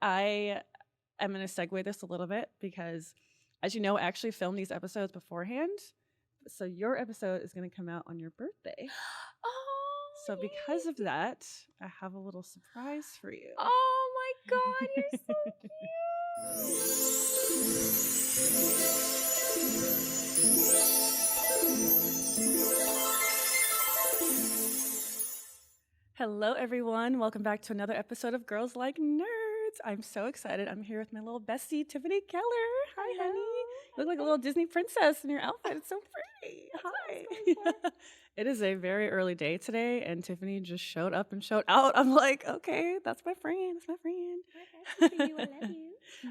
I am going to segue this a little bit because, as you know, I actually filmed these episodes beforehand. So your episode is going to come out on your birthday. Oh, So because of that, I have a little surprise for you. oh my God, you're Hello, everyone. Welcome back to another episode of Girls Like Nerds. I'm so excited. I'm here with my little bestie, Tiffany Keller. Hi, honey. You look like a little Disney princess in your outfit. It's so pretty. Hi. It is a very early day today, and Tiffany just showed up and showed out. I'm like, okay, that's my friend. That's my friend. Hi, you.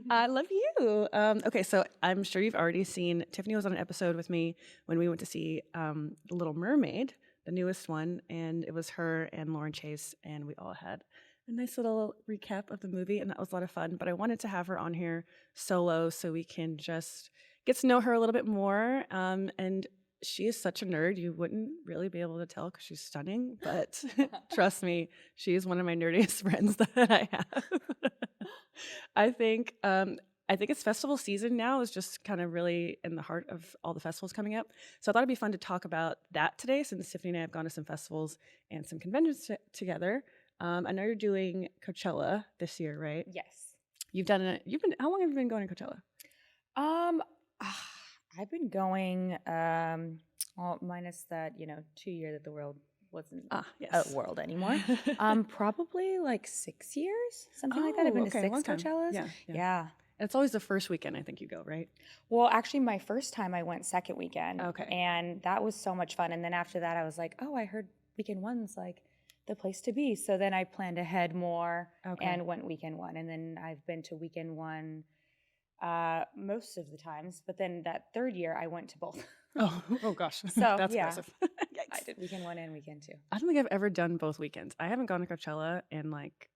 I love you. I love you. Okay, so I'm sure you've already seen, Tiffany was on an episode with me when we went to see The Little Mermaid, the newest one, and it was her and Lauren Chase, and we all had a nice little recap of the movie, and that was a lot of fun. But I wanted to have her on here solo so we can just get to know her a little bit more. And she is such a nerd, you wouldn't really be able to tell because she's stunning, but trust me, she is one of my nerdiest friends that I have. I think it's festival season now is just kind of really in the heart of all the festivals coming up. So I thought it'd be fun to talk about that today, since Tiffany and I have gone to some festivals and some conventions together. I know you're doing Coachella this year, right? Yes. How long have you been going to Coachella? I've been going, well, minus that, 2 year that the world wasn't yes. a world anymore. Probably like 6 years, something like that. I've been to 6 Coachellas. Yeah. And it's always the first weekend, I think you go, right? Well, actually, my first time I went second weekend. Okay. And that was so much fun. And then after that, I was like, oh, I heard weekend one's like the place to be. So then I planned ahead more and went weekend one. And then I've been to weekend one most of the times. But then that third year, I went to both. Oh gosh. So that's impressive. I did weekend one and weekend two. I don't think I've ever done both weekends. I haven't gone to Coachella in like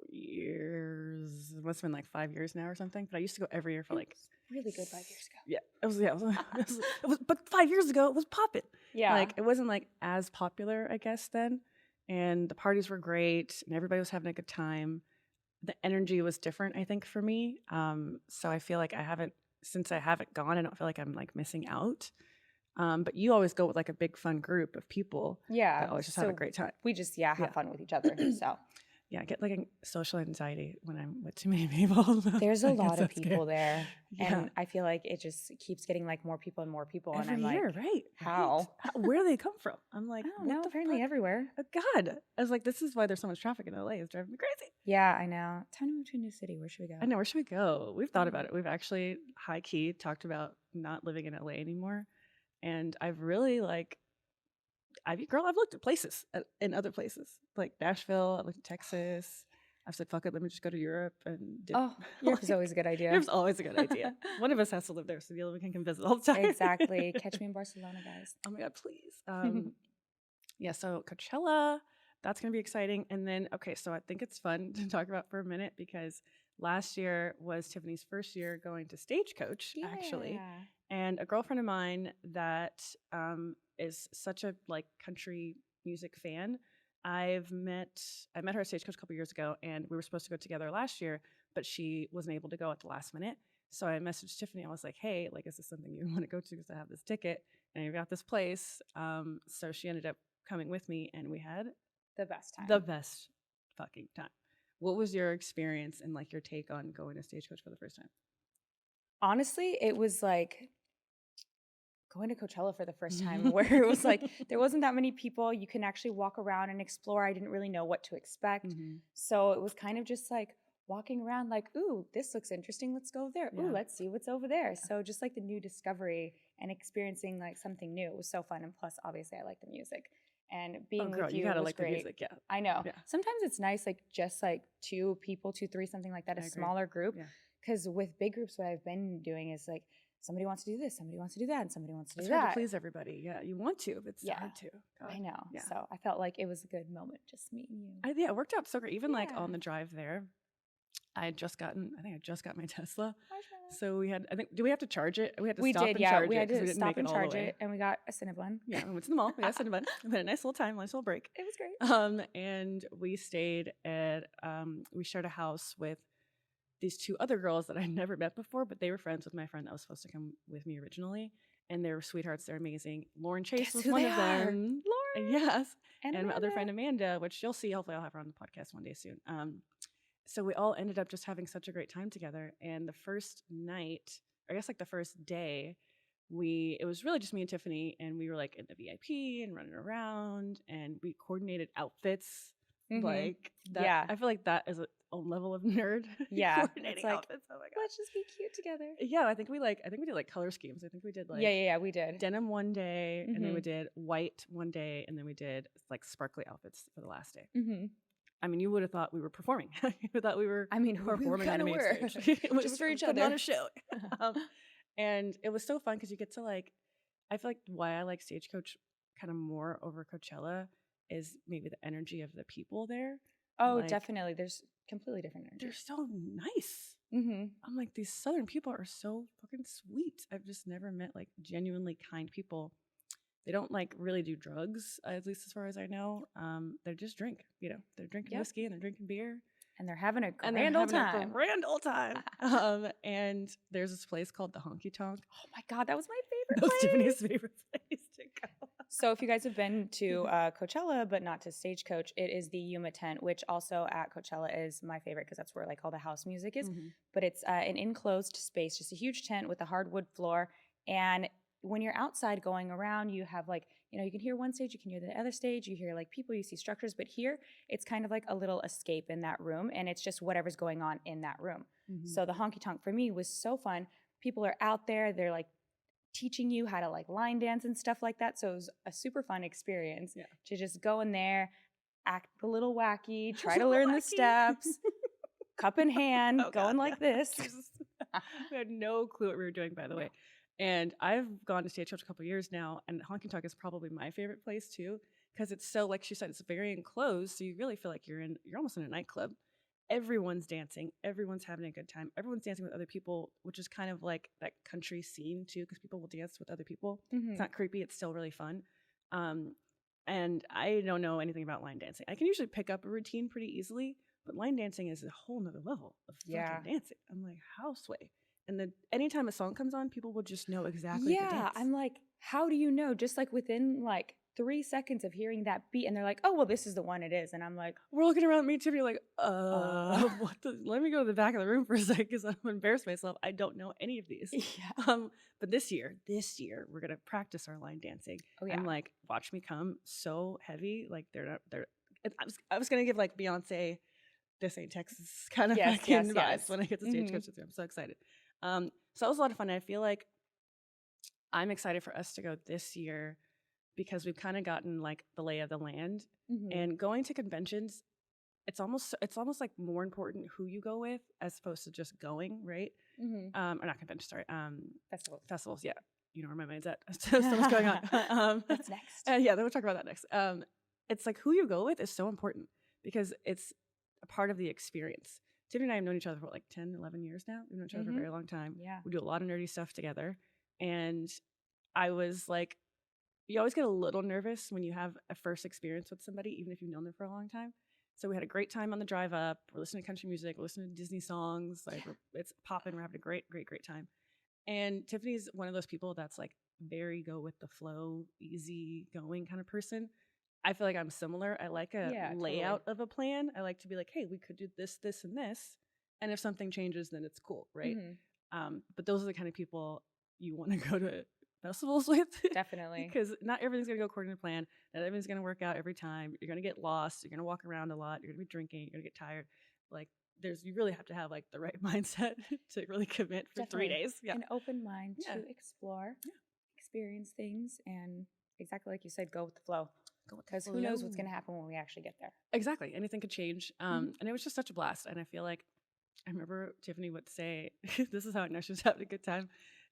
years. It must have been like 5 years now or something. But I used to go every year for like really good 5 years ago. Yeah, it was. But 5 years ago, it was popping. Yeah, like it wasn't like as popular, I guess then. And the parties were great, and everybody was having a good time. The energy was different, I think, for me. So I feel like since I haven't gone, I don't feel like I'm like missing out. But you always go with like a big fun group of people. Yeah, that always just have a great time. We just have fun with each other. So yeah, I get like a social anxiety when I'm with too many people. There's a lot of people there, and I feel like it just keeps getting like more people and more people. Every and I'm year, like, right? How? Where do they come from? I'm like, I don't know. Apparently everywhere. Oh, God, I was like, this is why there's so much traffic in LA. It's driving me crazy. Yeah, I know. Time to move to a new city. Where should we go? I know. Where should we go? We've thought about it. We've actually high key talked about not living in LA anymore, and I've really I've looked at places in other places like Nashville. I looked at Texas. I've said, fuck it, let me just go to Europe and Europe is always a good idea. Europe's always a good idea. One of us has to live there so the other one can visit all the time. Exactly. Catch me in Barcelona, guys. Oh my God, please. Yeah, so Coachella, that's going to be exciting. And then, okay, so I think it's fun to talk about for a minute because last year was Tiffany's first year going to Stagecoach, actually. And a girlfriend of mine that is such a country music fan, I met her at Stagecoach a couple years ago, and we were supposed to go together last year, but she wasn't able to go at the last minute. So I messaged Tiffany. I was like, hey, is this something you want to go to? Because I have this ticket and I got this place. So she ended up coming with me, and we had the best time. The best fucking time. What was your experience and your take on going to Stagecoach for the first time? Honestly, it was like going to Coachella for the first time, where it was like there wasn't that many people. You can actually walk around and explore. I didn't really know what to expect. So it was kind of just like walking around like, ooh, this looks interesting. Let's go there. Ooh, let's see what's over there. So just like the new discovery and experiencing like something new. It was so fun. And plus, obviously, I like the music. And being with you gotta was like great. The music, yeah. I know. Yeah. Sometimes it's nice, like just like 2 people, 2, 3, something like that, a smaller group. Because with big groups, what I've been doing is like, somebody wants to do this, somebody wants to do that, and somebody wants to do that. It's hard to please everybody. Yeah, you want to, but it's hard to. God. I know. Yeah. So I felt like it was a good moment just meeting you. It worked out so great. Even on the drive there, I think I just got my Tesla. Marshmallow. So we had, I think, do we have to charge it? We had to We stop did, and yeah. charge We it had 'cause to we didn't stop make it and all the charge way. it, and we got a Cinnabon. Yeah, we went to the mall. We got Cinnabon. We had a nice little time, nice little break. It was great. And we stayed at, we shared a house with these two other girls that I'd never met before, but they were friends with my friend that was supposed to come with me originally. And they were sweethearts. They're amazing. Lauren Chase Guess was who one they of are? them. Lauren. Yes. And my other Amanda. friend Amanda, which you'll see. Hopefully I'll have her on the podcast one day soon. So we all ended up just having such a great time together. And the first night, or I guess like the first day, it was really just me and Tiffany, and we were like in the VIP and running around, and we coordinated outfits. Mhm. Like that. Yeah. I feel like that is a level of nerd. Yeah. Coordinating It's like, outfits. Oh my god. let's just be cute together. Yeah, I think we did like color schemes. I think we did like Yeah, we did. denim one day, and then we Mhm. did white one day, and then we did like sparkly outfits for the last day. Mm-hmm. I mean, you would have thought we were performing. You would have thought we were performing on a main were. stage. Just for each Putting other. on a show. And it was so fun because you get to like, I feel like why I like Stagecoach kind of more over Coachella is maybe the energy of the people there. Oh, Like, definitely. There's completely different energy. they're so nice. Mm-hmm. I'm like, these Southern people are so fucking sweet. I've just never met like genuinely kind people. They don't like really do drugs, at least as far as I know. They just drink, they're drinking Yep. whiskey and they're drinking beer. And they're having a And they're grand old having time. a grand old time. And there's this place called the Honky Tonk. Oh my God, that was my favorite That was place. Tiffany's favorite place to go. So if you guys have been to Coachella, but not to Stagecoach, it is the Yuma tent, which also at Coachella is my favorite because that's where like all the house music is. Mhm. But it's an enclosed space, just a huge tent with a hardwood floor. And when you're outside going around, you have like, you can hear one stage, you can hear the other stage, you hear like people, you see structures. But here, it's kind of like a little escape in that room, and it's just whatever's going on in that room. Mhm. So the honky tonk for me was so fun. People are out there, they're like teaching you how to like line dance and stuff like that. So it was a super fun experience to just go in there, act a little wacky, try to learn the steps, cup in hand, going like this. We had no clue what we were doing, by the way. And I've gone to Stagecoach a couple of years now, and Honky Tonk is probably my favorite place too, because it's so, like she said, it's very enclosed, so you really feel like you're almost in a nightclub. Everyone's dancing, everyone's having a good time, everyone's dancing with other people, which is kind of like that country scene too, because people will dance with other people. Mhm. It's not creepy, it's still really fun. And I don't know anything about line dancing. I can usually pick up a routine pretty easily, but line dancing is a whole nother level of fucking dancing. I'm like, how sway? And then anytime a song comes on, people will just know exactly the dance. I'm like, how do you know? Just like within like 3 seconds of hearing that beat, and they're like, oh, well, this is the one it is. And I'm like, we're looking around, me and Tiffany, like, what the? Let me go to the back of the room for a second because I'm embarrassed myself. I don't know any of these. Yeah. But this year, we're gonna practice our line dancing. Oh, yeah. And like, watch me come so heavy, like they're. I was gonna give like Beyonce, "This Ain't Texas" kind of fucking vibes when I get to Stagecoach with you. I'm so excited. So that was a lot of fun. I feel like I'm excited for us to go this year because we've kind of gotten like the lay of the land. Mhm. And going to conventions, it's almost like more important who you go with as opposed to just going, right? Mhm. Or not conventions, sorry. Festivals. Yeah. You know where my mind's at. So what's going on? That's next. Yeah, then we'll talk about that next. It's like who you go with is so important because it's a part of the experience. Tiffany and I have known each other for like 10, 11 years now. We've known each other for a very long time. Yeah. We do a lot of nerdy stuff together. And I was like, you always get a little nervous when you have a first experience with somebody, even if you've known them for a long time. So we had a great time on the drive up. We're listening to country music. We're listening to Disney songs. Like it's popping. We're having a great, great, great time. And Tiffany's one of those people that's like very go with the flow, easy going kind of person. I feel like I'm similar. I like a layout of a plan. I like to be like, hey, we could do this, this, and this. And if something changes, then it's cool, right? Mhm. But those are the kind of people you want to go to festivals with. Definitely. Because not everything's going to go according to plan. Not everything's going to work out every time. You're going to get lost. You're going to walk around a lot. You're going to be drinking. You're going to get tired. Like, you really have to have like the right mindset to really commit for 3 days. Yeah. An open mind to explore, experience things, and exactly like you said, go with the flow. Because who knows what's going to happen when we actually get there. Exactly. Anything could change. And it was just such a blast. And I feel like I remember Tiffany would say, this is how I know she was having a good time.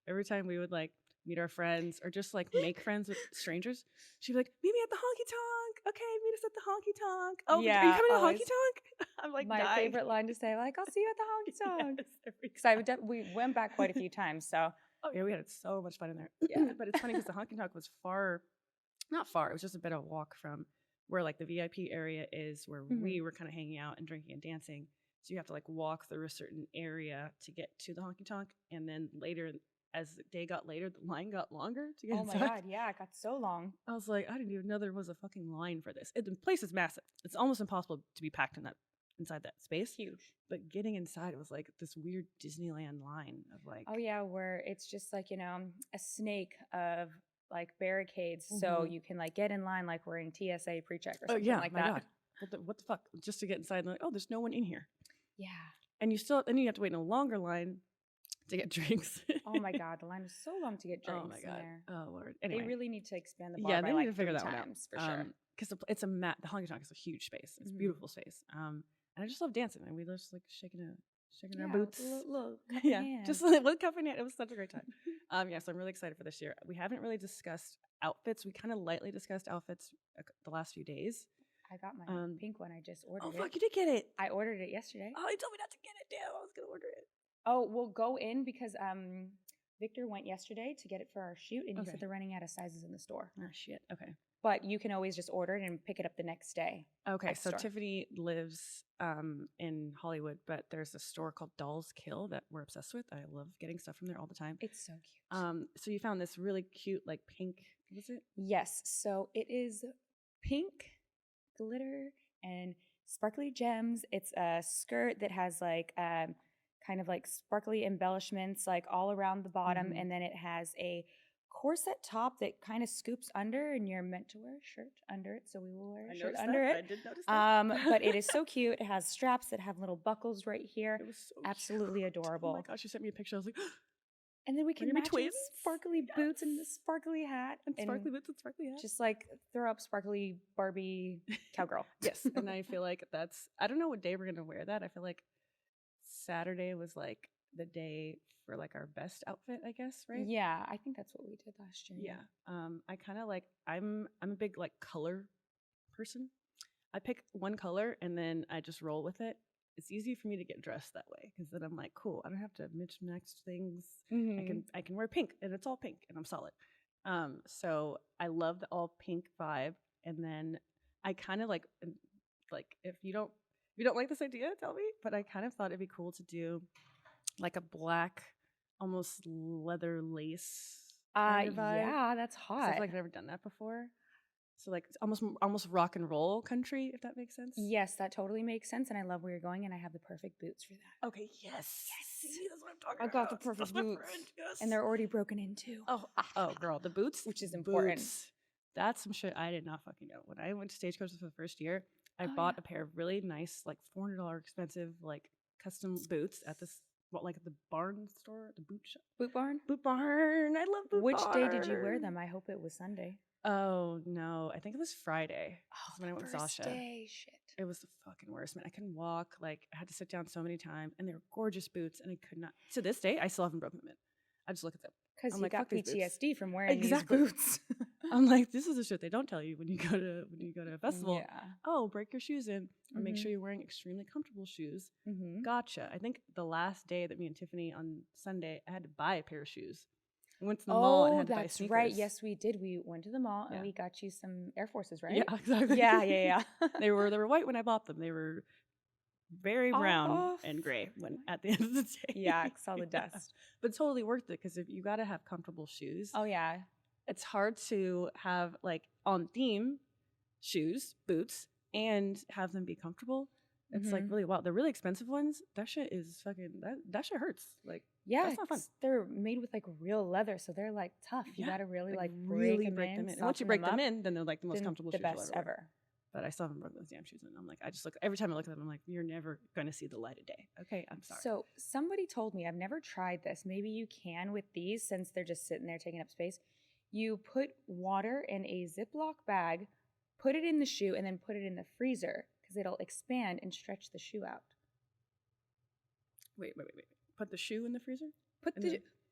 Every time we would like meet our friends, or just like make friends with strangers, she'd be like, "Meet me at the honky tonk." Okay, meet us at the honky tonk. Oh, are you Yeah, coming to the always. honky tonk? I'm like My dying. favorite line to say, like, I'll see you at the honky tonk. Yes, every Because time. we went back quite a few times. So Oh yeah, we had so much fun in there. Yeah. But it's funny because the honky tonk was not far. It was just a bit of a walk from where like the VIP area is, where we were kind of hanging out and drinking and dancing. So you have to like walk through a certain area to get to the honky tonk, and then later, as the day got later, the line got longer to get oh inside. my God, yeah, it got so long. I was like, I didn't even know there was a fucking line for this. The place is massive. It's almost impossible to be packed inside that space. Huge. But getting inside, it was like this weird Disneyland line of like, Oh yeah, where it's just like, a snake of like barricades, so you can like get in line like we're in TSA pre-check or something like my that. God. What the fuck? Just to get inside, and like, oh, there's no one in here. Yeah. And then you have to wait in a longer line to get drinks. Oh my God, the line was so long to get drinks Oh my God. in there. Oh Lord. Anyway, They really need to expand the bar yeah, by they need like to figure 3 that one out times for sure. Because the honky tonk is a huge space. It's a beautiful space. And I just love dancing. And we just like shaking our boots. Look, Yeah, just like with cup in hand. It was such a great time. Yeah, so I'm really excited for this year. We haven't really discussed outfits. We kind of lightly discussed outfits the last few days. I got my pink one. I just ordered it. Oh fuck, you did get it. I ordered it yesterday. Oh, you told me not to get it. Damn, I was gonna order it. Oh, we'll go in because Victor went yesterday to get it for our shoot, and he said they're running out of sizes in the store. Oh shit. Okay. But you can always just order it and pick it up the next day. Okay, so store. Tiffany lives in Hollywood, but there's a store called Dolls Kill that we're obsessed with. I love getting stuff from there all the time. It's so cute. So you found this really cute, like pink, what is it? Yes. So it is pink glitter and sparkly gems. It's a skirt that has like kind of like sparkly embellishments like all around the bottom, and then it has a corset top that kind of scoops under, and you're meant to wear a shirt under it, so we will wear a shirt under it. I did notice that. But it is so cute. It has straps that have little buckles right here. It was so absolutely cute. adorable. Oh my gosh, she sent me a picture. I was like, and then we can match twins? Sparkly boots and the sparkly hat. And sparkly boots and sparkly hat. Just like throw up sparkly Barbie cowgirl. Yes, and I feel like I don't know what day we're going to wear that. I feel like Saturday was like the day for like our best outfit, I guess, right? Yeah, I think that's what we did last year. Yeah. I kind of like, I'm a big like color person. I pick one color and then I just roll with it. It's easy for me to get dressed that way because then I'm like, cool, I don't have to mix things. I can wear pink and it's all pink and I'm solid. So I love the all pink vibe. And then I kind of like if you don't like this idea, tell me. But I kind of thought it'd be cool to do like a black, almost leather lace kind of vibe. Yeah, that's hot. I've like never done that before. So like it's almost rock and roll country, if that makes sense. Yes, that totally makes sense, and I love where you're going, and I have the perfect boots for that. Okay, yes. See, that's what I'm talking I about. got the perfect That's my boots, friend, yes. and they're already broken into. Oh, girl, the boots, which is important. Boots. That's some shit I did not fucking know. When I went to Stagecoach for the first year, I bought a pair of really nice, like $400 expensive, like custom boots at this. Like at the barn store, the boot shop. Boot Barn? Boot Barn. I love Boot Which Barn. day did you wear them? I hope it was Sunday. Oh, no. I think it was Friday. Oh, when I went with Sasha. Day. Shit. It was the fucking worst, man. I couldn't walk. Like, I had to sit down so many times. And they were gorgeous boots. And I could not. To this day, I still haven't broken them in. I just look at them. Because you like, got fuck these boots. PTSD from wearing Exactly. these boots. I'm like, this is the shit they don't tell you when you go to a festival. Yeah. Oh, break your shoes in, or make sure you're wearing extremely comfortable shoes. Gotcha. I think the last day that me and Tiffany on Sunday, I had to buy a pair of shoes. I went to the mall and had to buy sneakers. That's right. Yes, we did. We went to the mall and we got you some Air Forces, right? Yeah, exactly. Yeah. They were white when I bought them. They were very brown and gray when at the end of the day. Yeah, saw the dust. But totally worth it because if you got to have comfortable shoes. Oh yeah. It's hard to have like on theme shoes, boots, and have them be comfortable. It's like really wild. The really expensive ones, that shit is fucking that shit hurts. Like that's not fun. They're made with like real leather, so they're like tough. You gotta really like break them in. And once you break them in, then they're like the most comfortable the shoes best you'll ever ever. wear. But I still haven't broken those damn shoes, and I'm like, I just look every time I look at them, I'm like, you're never going to see the light of day. Okay, I'm sorry. So somebody told me, I've never tried this. Maybe you can with these since they're just sitting there taking up space. You put water in a Ziploc bag, put it in the shoe, and then put it in the freezer because it'll expand and stretch the shoe out. Wait. Put the shoe in the freezer? Put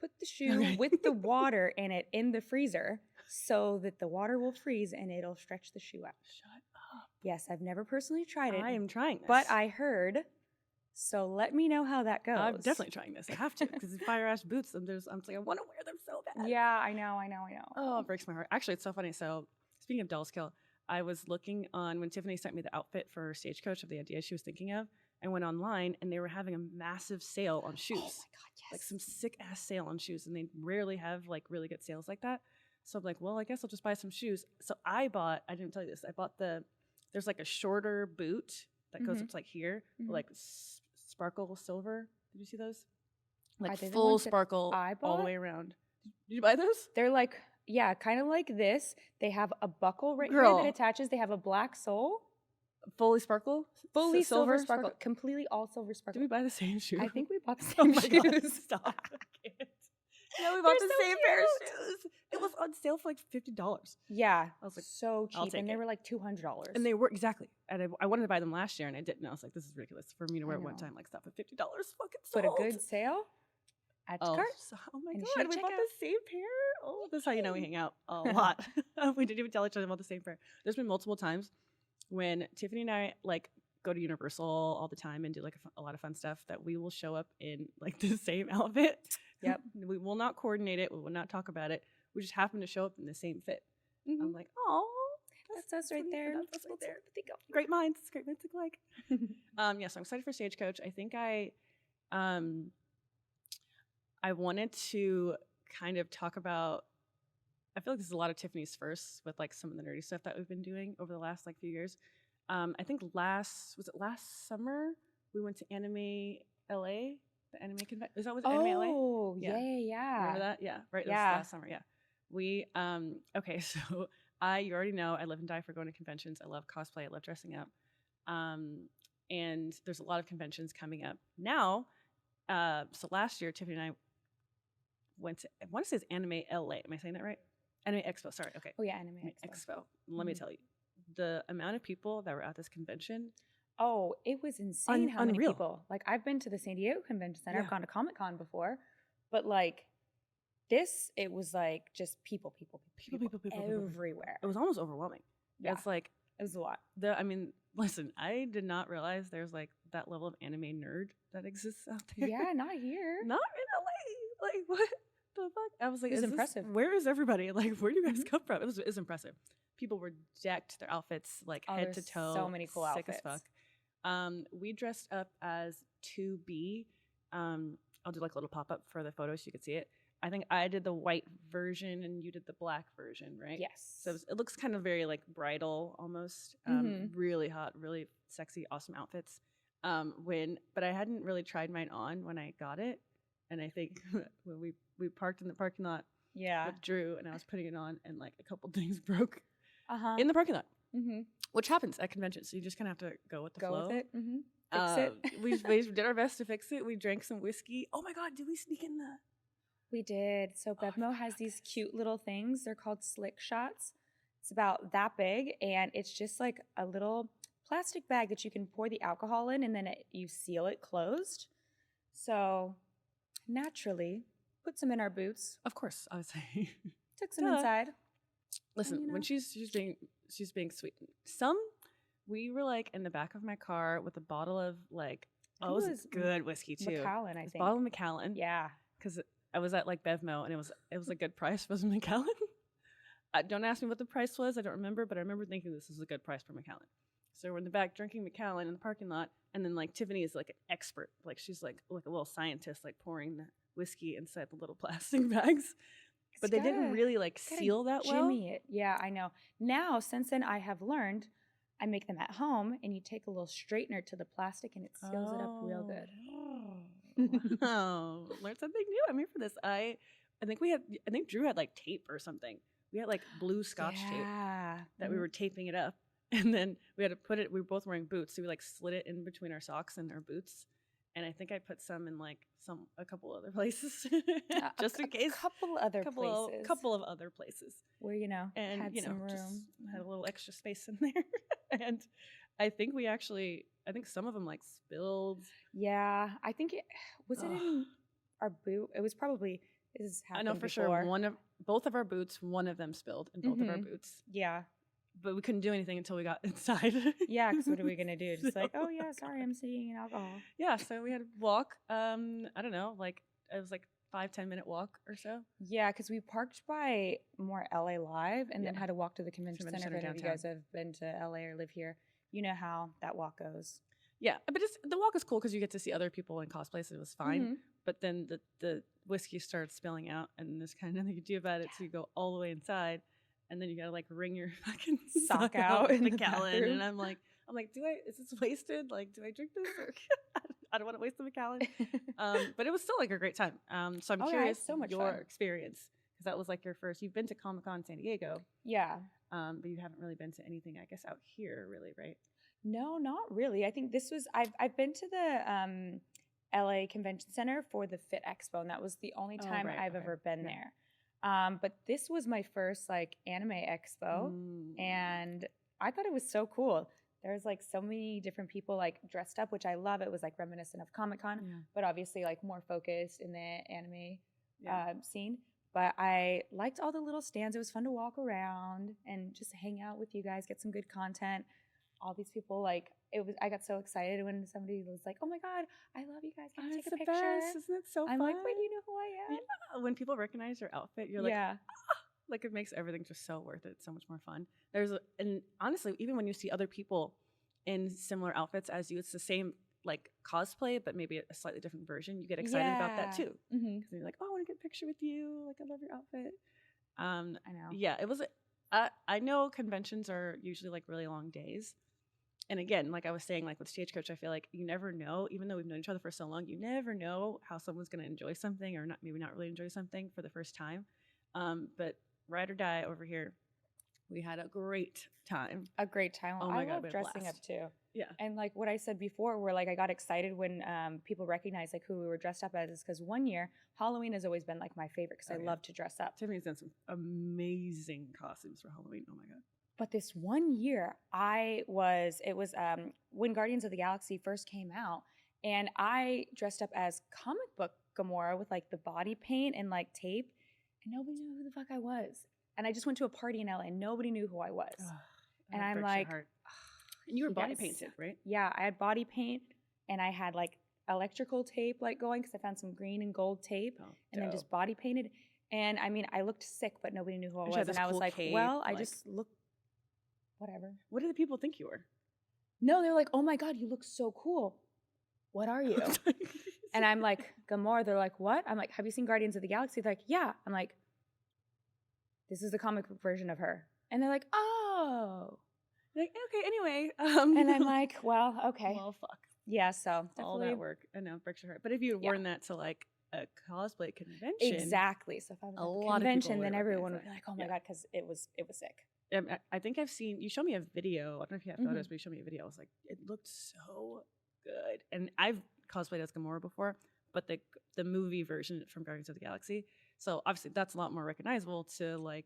put the shoe with the water in it in the freezer so that the water will freeze and it'll stretch the shoe out. Shut up. Yes, I've never personally tried it. I am trying this. But I heard. So let me know how that goes. I'm definitely trying this. I have to, because fire ass boots, and I'm like, I want to wear them so bad. Yeah, I know. Oh, it breaks my heart. Actually, it's so funny. So speaking of Dolls Kill, I was looking on when Tiffany sent me the outfit for Stagecoach of the idea she was thinking of. I went online and they were having a massive sale on shoes. Oh my God, yes. Like some sick ass sale on shoes, and they rarely have like really good sales like that. So I'm like, well, I guess I'll just buy some shoes. So I didn't tell you this. I bought there's like a shorter boot that goes up to like here, like sparkle silver. Did you see those? Like full sparkle all the way around. Did you buy those? They're like, yeah, kind of like this. They have a buckle right here that attaches. They have a black sole. Fully sparkle? Fully silver sparkle. Completely all silver sparkle. Did we buy the same shoe? I think we bought the same shoes. God, stop. I can't. No, we bought the same pair of shoes. It was on sale for like $50. Yeah. I was like, so cheap. And they were like $200. And they were, exactly. And I wanted to buy them last year and I didn't. I was like, this is ridiculous for me to wear it one time. Like, stuff at $50 fucking sold. But a good sale? Add to cart. Oh my God, we bought the same pair? Oh, that's how you know we hang out a lot. We didn't even tell each other about the same pair. There's been multiple times when Tiffany and I like go to Universal all the time and do like a lot of fun stuff that we will show up in like the same outfit. Yep. We will not coordinate it. We will not talk about it. We just happen to show up in the same fit. I'm like, oh, that's us right there. That's us right there. Great minds. Great minds think alike. Yeah, so I'm excited for Stagecoach. I think I wanted to kind of talk about, I feel like this is a lot of Tiffany's firsts with like some of the nerdy stuff that we've been doing over the last like few years. I think last summer we went to Anime LA, the anime convention. Is that what Anime LA? Oh, yeah. Remember that? Yeah, right. Yeah. That was last summer. Yeah. We okay, so you already know I live and die for going to conventions. I love cosplay. I love dressing up. And there's a lot of conventions coming up now. So last year, Tiffany and I went to, I want to say it's Anime LA. Am I saying that right? Anime Expo. Sorry. Okay. Oh yeah, Anime Expo. Let me tell you, the amount of people that were at this convention. Oh, it was insane how many people. Like, I've been to the San Diego Convention Center. I've gone to Comic-Con before. But, like, it was, like, just people everywhere. It was almost overwhelming. Yeah. It's like, it was a lot. Listen, I did not realize there's, like, that level of anime nerd that exists out there. Yeah, not here. Not in LA. Like, what the fuck? I was like, it was impressive. Where is everybody? Like, where do you guys come from? It was impressive. People were decked, their outfits, like, head to toe. So many cool outfits. Sick as fuck. We dressed up as 2B. I'll do like a little pop-up for the photo so you can see it. I think I did the white version and you did the black version, right? Yes. So it looks kind of very like bridal almost. Really hot, really sexy, awesome outfits. But I hadn't really tried mine on when I got it. And I think when we parked in the parking lot with Drew and I was putting it on and like a couple things broke in the parking lot. Which happens at conventions, so you just kind of have to go with the flow. Go with it. Fix it. we did our best to fix it. We drank some whiskey. Oh my God, did we sneak in the? We did. So Bevmo has these cute little things. They're called slick shots. It's about that big, and it's just like a little plastic bag that you can pour the alcohol in, and then you seal it closed. So naturally, put some in our boots. Of course, I was saying. Took some inside. Listen, when she's being sweet. We were like in the back of my car with a bottle of like, it was good whiskey too. Macallan, I think. Bottle of Macallan. Yeah. Because I was at like Bevmo and it was a good price for Macallan. Don't ask me what the price was. I don't remember, but I remember thinking this is a good price for Macallan. So we're in the back drinking Macallan in the parking lot, and then like Tiffany is like an expert. Like she's like a little scientist, like pouring the whiskey inside the little plastic bags. But they didn't really like seal that well. Jimmy it. Yeah, I know. Now, since then, I have learned I make them at home, and you take a little straightener to the plastic, and it seals it up real good. Wow. Learned something new. I'm here for this. I think Drew had like tape or something. We had like blue scotch tape that we were taping it up. And then we had to put it, we were both wearing boots. So we like slid it in between our socks and our boots. And I think I put some in like a couple other places just in case. Couple of other places. Where, and, had some room. Just had a little extra space in there. And I think some of them like spilled. Yeah. I think was it in our boot? It was probably Is I know happened for sure before. both of our boots, one of them spilled in both of our boots, Yeah. but we couldn't do anything until we got inside. Yeah, because what are we gonna do? Just So, like, oh yeah, sorry, I'm seeing an alcohol. yeah, so we had to walk. I don't know, like it was like 5-10 minute walk or so. Yeah, because we parked by more LA Live and then Yeah. had to walk to the convention Convention center. If center any of you downtown. guys have been to LA or live here, you know how that walk goes. Yeah, but the walk is cool because you get to see other people in cosplay, so it was fine. But then the whiskey starts spilling out, and there's kind of nothing you can do about it. So you go all the way inside, and then you gotta like wring your fucking Sock out in the Macallan. bathroom. And I'm like, is this wasted? Like, do I drink this? Or I don't want to waste the Macallan. But it was still like a great time. So I'm Oh, yeah, curious it's so much your fun. experience because that was like your first. You've been to Comic-Con San Diego, Yeah. but you haven't really been to anything, I guess, out here, really, right? No, not really. I think this was I've been to the LA Convention Center for the Fit Expo, and that was the only Oh, time right, I've okay, ever been yeah. there. But this was my first like anime expo, and I thought it was so cool. There's like so many different people like dressed up, which I love. It was like reminiscent of Comic-Con, Yeah. but obviously like more focused in the anime Yeah. scene. But I liked all the little stands. It was fun to walk around and just hang out with you guys, get some good content. All these people, like, I got so excited when somebody was like, oh my God, I love you guys. Can I take a picture? Best. Isn't it so I'm fun? like, wait, do you know who I am? Yeah. When people recognize your outfit, you're Yeah. like it makes everything just so worth it. It's so much more fun. And honestly, even when you see other people in similar outfits as you, it's the same like cosplay, but maybe a slightly different version. You get excited about that too. Because you're like, oh, I want to get a picture with you. Like, I love your outfit. I know. Yeah, it was. I know conventions are usually like really long days. And again, like I was saying, like with Stagecoach, I feel like you never know, even though we've known each other for so long, you never know how someone's going to enjoy something or maybe not really enjoy something for the first time. But ride or die over here, we had a great time. A great time. Oh my I God, love we had a dressing up blast. too. Yeah. And like what I said before, where like I got excited when people recognized like who we were dressed up as, is because one year Halloween has always been like my favorite because I love to dress up. Tiffany's done some amazing costumes for Halloween. Oh my God. But this one year, it was when Guardians of the Galaxy first came out, and I dressed up as comic book Gamora with like the body paint and like tape, and nobody knew who the fuck I was. And I just went to a party in LA, and nobody knew who I was. And I'm like, and you were body painted, right? Yeah, I had body paint, and I had like electrical tape like going because I found some green and gold tape, and then just body painted. And I mean, I looked sick, but nobody knew who I was. And I was like, well, I just look. Whatever. What did the people think you were? No, they're like, oh my God, you look so cool. What are you? And I'm like, Gamora. They're like, what? I'm like, have you seen Guardians of the Galaxy? They're like, yeah. I'm like, this is the comic book version of her. And they're like, oh. Like, okay, anyway. And I'm like, well, okay. Well, fuck. Yeah, so all that work. I know, breaks your heart. But if you had worn that to like a cosplay convention. Exactly. So if I was at a convention, then everyone would be like, oh my God, because it was sick. I think I've seen, you showed me a video. I don't know if you have photos, but you showed me a video. I was like, it looked so good. And I've cosplayed as Gamora before, but the movie version from Guardians of the Galaxy. So obviously that's a lot more recognizable to like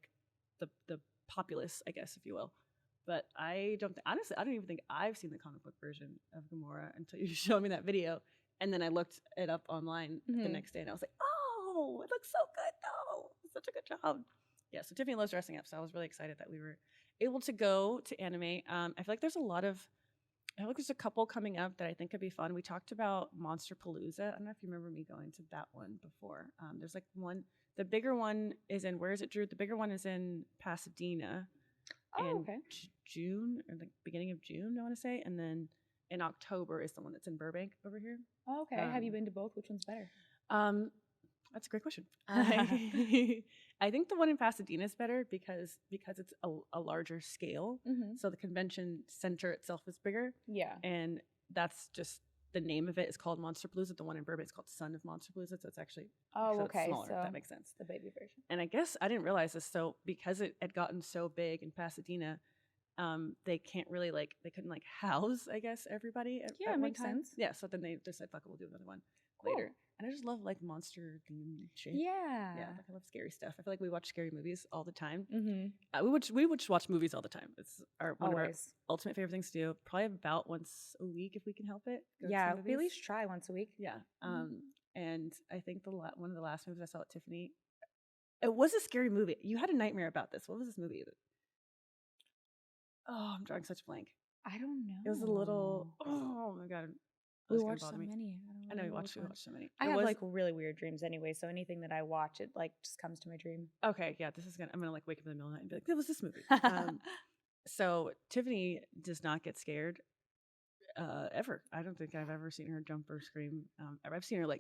the populace, I guess, if you will. But honestly, I don't even think I've seen the comic book version of Gamora until you showed me that video. And then I looked it up online the next day and I was like, oh, it looks so good though. Such a good job. Yeah, so Tiffany loves dressing up, so I was really excited that we were able to go to anime. I feel like there's a couple coming up that I think could be fun. We talked about Monster Palooza. I don't know if you remember me going to that one before. There's like one, the bigger one is in, where is it, Drew? The bigger one is in Pasadena in June, or the beginning of June, I want to say. And then in October is the one that's in Burbank over here. Oh, okay. Have you been to both? Which one's better? That's a great question. I think the one in Pasadena is better because it's a larger scale. So the convention center itself is bigger. Yeah. And that's just, the name of it is called Monster Palooza. The one in Burbank is called Son of Monster Palooza. So it's actually smaller, if that makes sense. The baby version. And I guess I didn't realize this. So because it had gotten so big in Pasadena, they can't really they couldn't house, I guess, everybody Yeah, at it one makes time. sense. Yeah, so then they decided, fuck it, we'll do another one Cool. later. And I just love monster themed shit. Yeah. Yeah, I love scary stuff. I feel like we watch scary movies all the time. Mm-hmm. We would watch movies all the time. It's one of our Always. ultimate favorite things to do. Probably about once a week if we can help it. Go to Yeah, some we at movies. least try once a week. Yeah. And I think one of the last movies I saw with Tiffany, it was a scary movie. You had a nightmare about this. What was this movie? Oh, I'm drawing such a blank. I don't know. It was a little. Oh my god. We watched so many. I know we watched so many. I have really weird dreams anyway, so anything that I watch, it just comes to my dream. Okay, yeah, I'm gonna wake up in the middle of the night and be like, "That was this movie." So Tiffany does not get scared ever. I don't think I've ever seen her jump or scream. I've seen her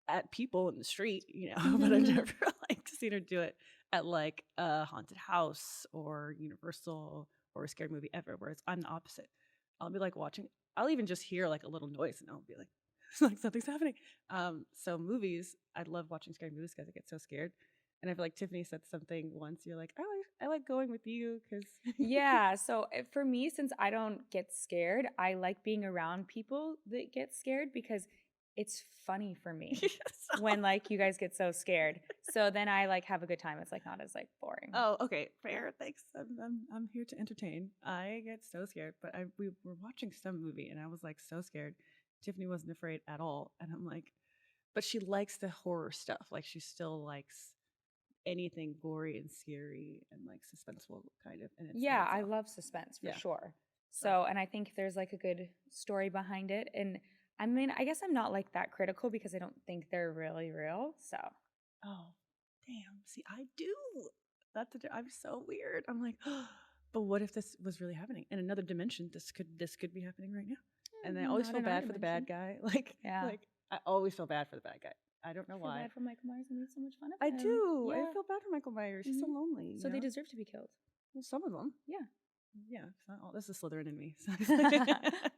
at people in the street, but I've never seen her do it at a haunted house or Universal or a scary movie ever. Whereas I'm the opposite. I'll be watching. I'll even just hear a little noise and I'll be like something's happening. So movies, I love watching scary movies because I get so scared. And I feel like Tiffany said something once. You're like, I like going with you because yeah. So for me, since I don't get scared, I like being around people that get scared because it's funny for me when you guys get so scared. So then I have a good time. It's not as boring. Oh, okay, fair. Thanks. I'm here to entertain. I get so scared, but we were watching some movie and I was so scared. Tiffany wasn't afraid at all, and I'm but she likes the horror stuff. She still likes anything gory and scary and suspenseful kind of. And yeah, I love suspense for sure. So, and I think there's a good story behind it. And I mean, I guess I'm not that critical because I don't think they're really real. So, oh, damn. See, I do. I'm so weird. I'm but what if this was really happening in another dimension? This could be happening right now. And I always feel bad for the bad guy. I always feel bad for the bad guy. I don't know why. I feel bad for Michael Myers. I made so much fun of I him. do. Yeah. I feel bad for Michael Myers. He's so lonely. So they deserve to be killed. Well, some of them. Yeah. Yeah. It's not all. This is Slytherin in me.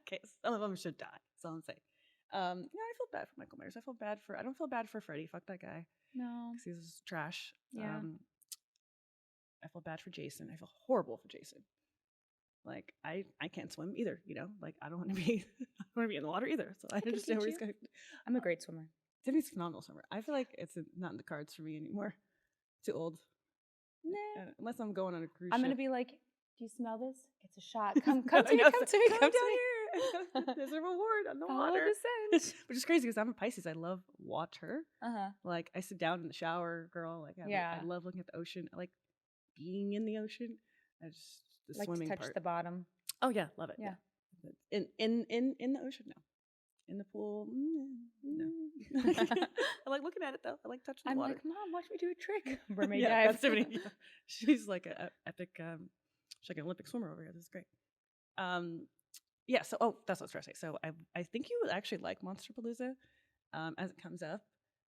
Okay. Some of them should die. That's all I'm saying. Yeah, I feel bad for Michael Myers. I don't feel bad for Freddy. Fuck that guy. No. Because he's trash. Yeah. I feel bad for Jason. I feel horrible for Jason. I can't swim either, I don't want to be in the water either. So I understand where he's going. I'm a great swimmer. Tiffany's a phenomenal swimmer. I feel like it's not in the cards for me anymore. Too old. Nah. Unless I'm going on a cruise I'm ship. gonna be like, do you smell this? It's a shot. Come to me. Come down here. There's a reward on the water. The scent. Which is crazy because I'm a Pisces. I love water. Uh-huh. I sit down in the shower, girl. I love looking at the ocean. I like being in the ocean. I just the swimming to touch part. the bottom. Oh yeah, love it. Yeah. In the ocean, no. In the pool, no. I like looking at it though. I like touching the water. I'm Mom, watch me do a trick. Mermaid yeah, dive. Tiffany. Yeah. She's like an epic. She's like an Olympic swimmer over here. This is great. Yeah. So, that's what I was trying to say. So, I think you would actually like Monsterpalooza, as it comes up.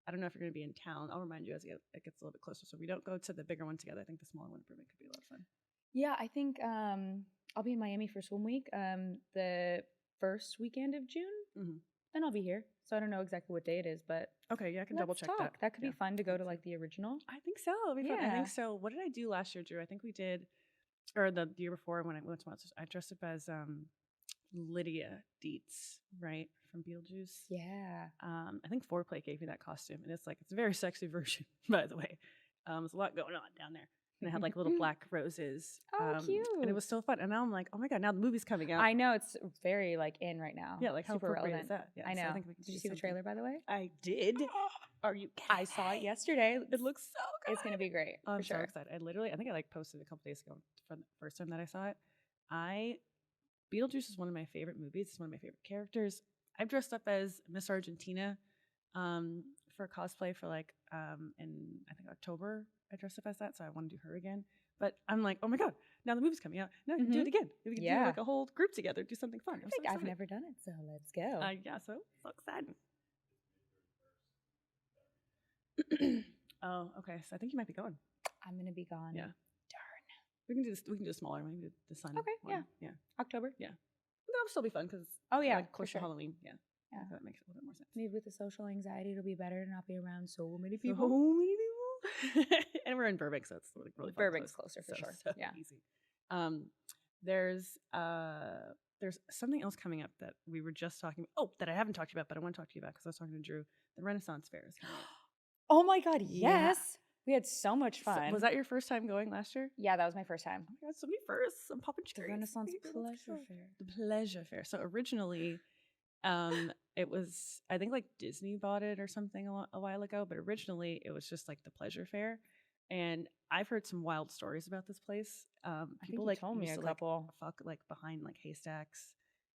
I don't know if you're going to be in town. I'll remind you as it gets a little bit closer. So we don't go to the bigger one together. I think the smaller one could be a lot of fun. Yeah, I think I'll be in Miami for Swim Week. The first weekend of June. Mm-hmm. Then I'll be here. So I don't know exactly what day it is, but okay, yeah, I can double check that. That could be fun to go to the original. I think so. It'll be fun. I think so. What did I do last year, Drew? I think we did, or the year before when I went to Monsters. I dressed up as Lydia Dietz, right, from Beetlejuice. Yeah. I think Foreplay gave me that costume, and it's a very sexy version, by the way. There's a lot going on down there. And I had little black roses. Oh, cute. And it was so fun. And now I'm like, oh my God, now the movie's coming out. I know, it's very in right now. Yeah, how super appropriate relevant. is that? Yeah, I know. So I think we can did you see the trailer, by the way? I did. Are you kidding? I saw it yesterday. It looks so good. It's going to be great. I'm for sure. so excited. I think I posted a couple days ago for the first time that I saw it. Beetlejuice is one of my favorite movies. It's one of my favorite characters. I've dressed up as Miss Argentina for cosplay for in I think October. I dressed up as that, so I want to do her again. But I'm like, oh my God, now the movie's coming out. Now we can do it again. We can do a whole group together, do something fun. I've never done it, so let's go. Yeah, so excited. Oh, okay. So I think you might be going. I'm gonna be gone. Yeah. Darn. We can do this. We can do a smaller one. We can do the sun. Okay. One. Yeah. October. Yeah. That'll still be fun because close to Halloween. Yeah. Yeah. So that makes a little bit more sense. Maybe with the social anxiety, it'll be better to not be around so many people. And we're in Burbank, so it's really fun. Burbank's closer for sure. So yeah. easy. there's something else coming up that we were just talking about. Oh, that I haven't talked to you about, but I want to talk to you about because I was talking to Drew. The Renaissance Fair is coming up. Oh my God, Yeah. yes. We had so much fun. Was that your first time going last year? Yeah, that was my first time. Oh my God, so many firsts. I'm popping The cherries. Renaissance Let's Pleasure go. Fair. The Pleasure Fair. So originally, it was, I think like Disney bought it or something a while ago, but originally it was just like the Pleasure Fair. And I've heard some wild stories about this place. I People think like you told me used a to couple. like fuck like behind like haystacks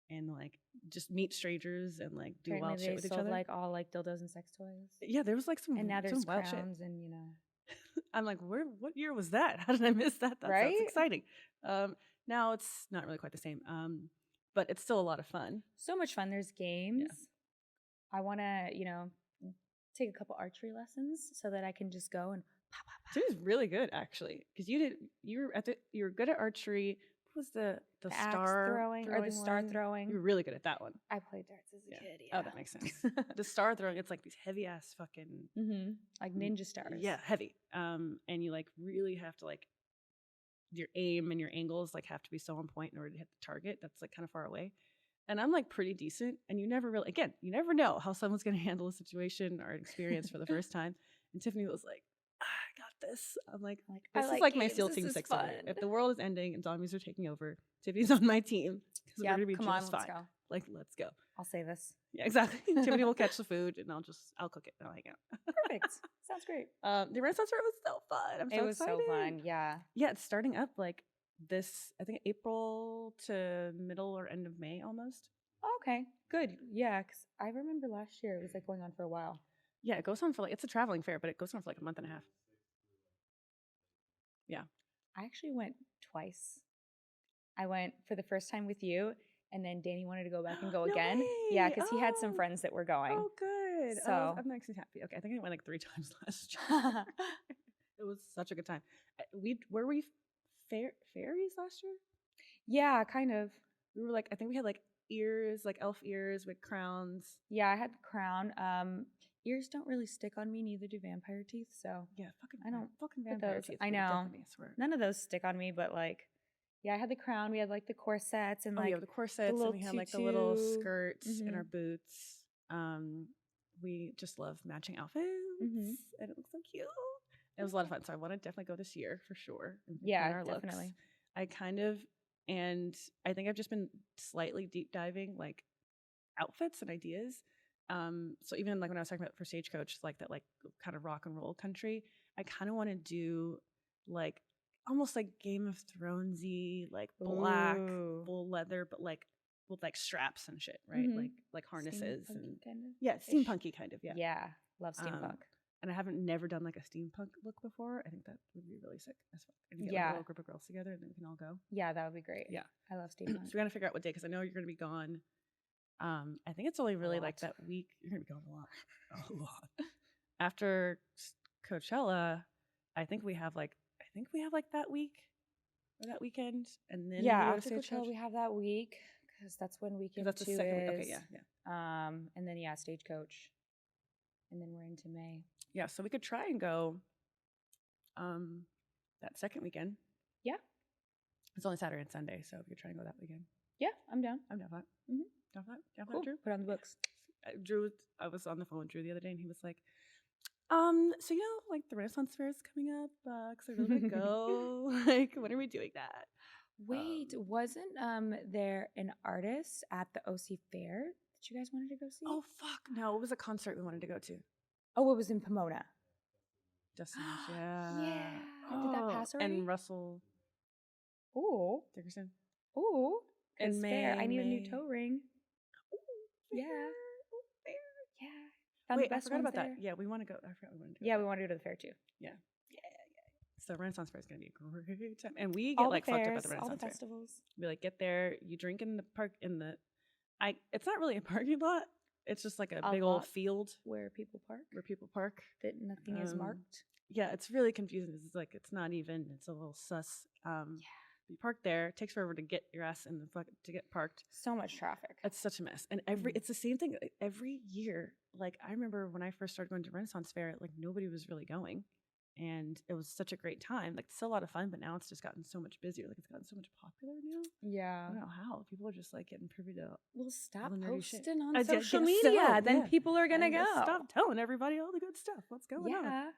and like just meet strangers and like do Apparently wild shit they with each sold other. like all like dildos and sex toys. Yeah, there was like And now some there's wild shit. crowns and I'm like, what year was that? How did I miss that? That sounds Right? exciting. Now it's not really quite the same. But it's still a lot of fun. So much fun. There's games. I want to, take a couple archery lessons so that I can just go and pop, pop, pop. Tiffany's really good actually, because you were good at archery. What was the axe star throwing or the star one? throwing? You were really good at that one. I played darts as a kid. Oh, that makes sense. The star throwing, it's like these heavy ass fucking like ninja stars. Yeah, heavy. And you like really have to like your aim and your angles like have to be so on point in order to hit the target that's like kind of far away. And I'm like pretty decent, and you never know how someone's going to handle a situation or an experience for the first time. And Tiffany was like, I got this. I'm like this is like my SEAL Team 6 over. If the world is ending and zombies are taking over, Tiffany's on my team because we're going to be just fine. Like, let's go. I'll say this. Yeah, exactly. Tiffany will catch the food, and I'll cook it and I'll hang out. Perfect. Sounds great. The Renaissance Fair was so fun. I'm so excited. It was so fun. Yeah. Yeah, it's starting up like this, I think April to middle or end of May almost. Oh, okay, good. Yeah, because I remember last year it was like going on for a while. Yeah, it goes on for like, it's a traveling fair, but it goes on for like a month and a half. Yeah. I actually went twice. I went for the first time with you, and then Danny wanted to go back and go again. Way. Yeah, because he had some friends that were going. Oh, good. So I'm actually happy. Okay, I think I went like 3 times last year. It was such a good time. Were we fairies last year? Yeah, kind of. We were like, I think we had like ears, like elf ears with crowns. Yeah, I had the crown. Ears don't really stick on me, neither do vampire teeth. So yeah, I don't fucking vampire teeth. I know. I swear. None of those stick on me, but like, yeah, I had the crown. We had like the corsets and like the corsets, and we had like the little skirts and our boots. We just love matching outfits, and it looks so cute. It was a lot of fun, so I want to definitely go this year for sure. Yeah, definitely. And I think I've just been slightly deep diving like outfits and ideas. So even like when I was talking about for Stagecoach, like that like kind of rock and roll country, I kind of want to do like almost like Game of Thronesy, like black full leather, but like with like straps and shit, right? Like harnesses and kind of. Yeah, steampunky kind of. Yeah, love steampunk. And I haven't never done like a steampunk look before. I think that would be really sick as fuck. And get like, a little group of girls together, and then we can all go. Yeah, that would be great. Yeah, I love steampunk. So we gotta figure out what day, because I know you're gonna be gone. I think it's only really like that week. You're gonna be gone a lot. After Coachella, I think we have like that week or that weekend, and then after Coachella we have that week because that's when weekend that's 2 the second is. week. Okay, yeah. And then Stagecoach, and then we're into May. Yeah, so we could try and go that second weekend. Yeah. It's only Saturday and Sunday, so we could try and go that weekend. Yeah, I'm down. I'm down for that. Down for that, Cool. Drew? Put on the books. Drew, I was on the phone with Drew the other day, and he was like, so like the Renaissance Fair is coming up, because I really want to go. Like, when are we doing that? Wait, wasn't there an artist at the OC Fair that you guys wanted to go see? Oh, fuck. No, it was a concert we wanted to go to. Oh, it was in Pomona. Justin, yeah. Yeah. Did that pass already? And Russell. Ooh. Dickerson. Ooh. And fair. I need a new toe ring. Ooh, yeah. Fair. Yeah. Found Wait, the best I forgot about there. that. Yeah, we want to go. I forgot we wanted to go. Yeah, we want to go to the fair too. Yeah. So Renaissance Fair is going to be a great time. And we get like fucked up at the Renaissance all the Fair. festivals. We like get there, you drink in the park it's not really a parking lot. It's just like a big old field where people park. That nothing is marked. Yeah, it's really confusing. It's not even. It's a little sus. You park there. It takes forever to get your ass in to get parked. So much traffic. It's such a mess. And it's the same thing every year. Like I remember when I first started going to Renaissance Fair, like nobody was really going. and it was such a great time. Like, it's still a lot of fun, but now it's just gotten so much busier. Like, it's gotten so much popular now. I Yeah. don't know how. People are just like getting privy to Well, stop the nerdy shit. posting I on guess social so, media. Then yeah. people are gonna I guess go. stop telling everybody all the good stuff. What's going on? Yeah.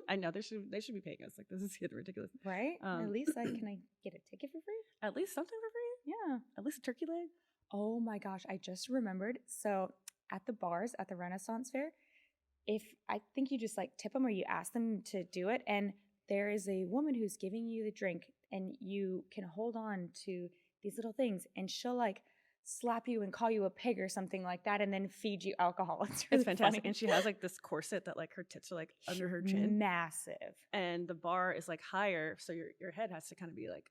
I know they should be paying us. Like, this is getting ridiculous. Right? At least like, can I get a ticket for free? At least something for free. Yeah. At least a turkey leg. Oh my gosh, I just remembered. So at the bars at the Renaissance Fair, if I think you just like tip them or you ask them to do it, and there is a woman who's giving you the drink, and you can hold on to these little things, and she'll like slap you and call you a pig or something like that, and then feed you alcohol. It's really fantastic. funny. And she has like this corset that like her tits are like under her chin, massive, and the bar is like higher, so your head has to kind of be like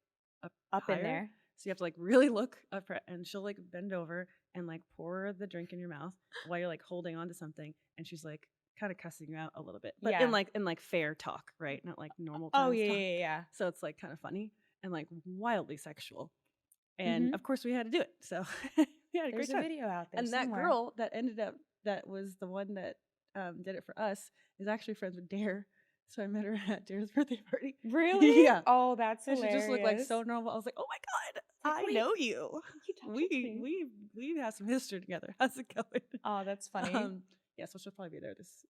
up higher. in there. So you have to like really look up, and she'll like bend over and like pour the drink in your mouth while you're like holding on to something, and she's like kind of cussing you out a little bit, but Yeah. in like fair talk, right? Not like normal times Oh yeah, talk. yeah. So it's like kind of funny and like wildly sexual, and of course we had to do it. So we had a There's great time. a video out there, And somewhere. that girl that ended up that was the one that did it for us is actually friends with Dare. So I met her at Dare's birthday party. Really? Yeah. Oh, that's And she hilarious. just looked like so normal. I was like, oh my god, Like, I wait, know you. you talked to me. We have some history together. How's it going? Oh, that's funny. Yeah, so she'll probably be there this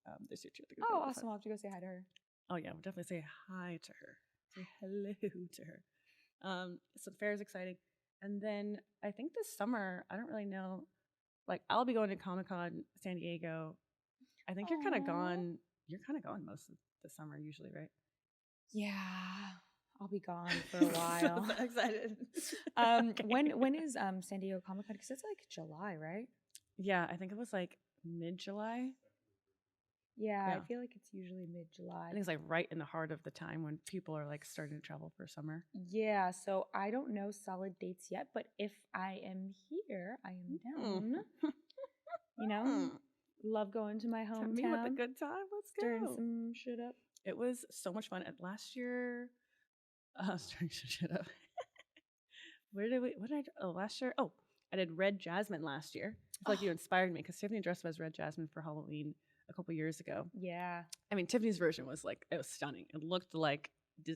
year too. I think it'll be Oh, a lot of awesome. fun. I'll have to go say hi to her. Oh yeah, we'll definitely say hi to her. Say hello to her. So the fair is exciting. And then I think this summer, I don't really know, like I'll be going to Comic-Con San Diego. I think you're kind of gone. You're kind of gone most of the summer usually, right? Yeah, I'll be gone for a while. So excited. Okay. When is San Diego Comic-Con? Because it's like July, right? Yeah, I think it was like mid-July. Yeah, Yeah. I feel like it's usually mid-July. I think it's like right in the heart of the time when people are like starting to travel for summer. Yeah, so I don't know solid dates yet, but if I am here, I am down. You know, love going to my hometown. Me with a good time. Let's stirring go. some shit up. It was so much fun. And last year, stirring some shit up. What did I do? Oh, last year? Oh, I did Red Jasmine last year. I feel like you inspired me because Tiffany dressed up as Red Jasmine for Halloween a couple years ago. Yeah. I mean, Tiffany's version was like, it was stunning. It looked like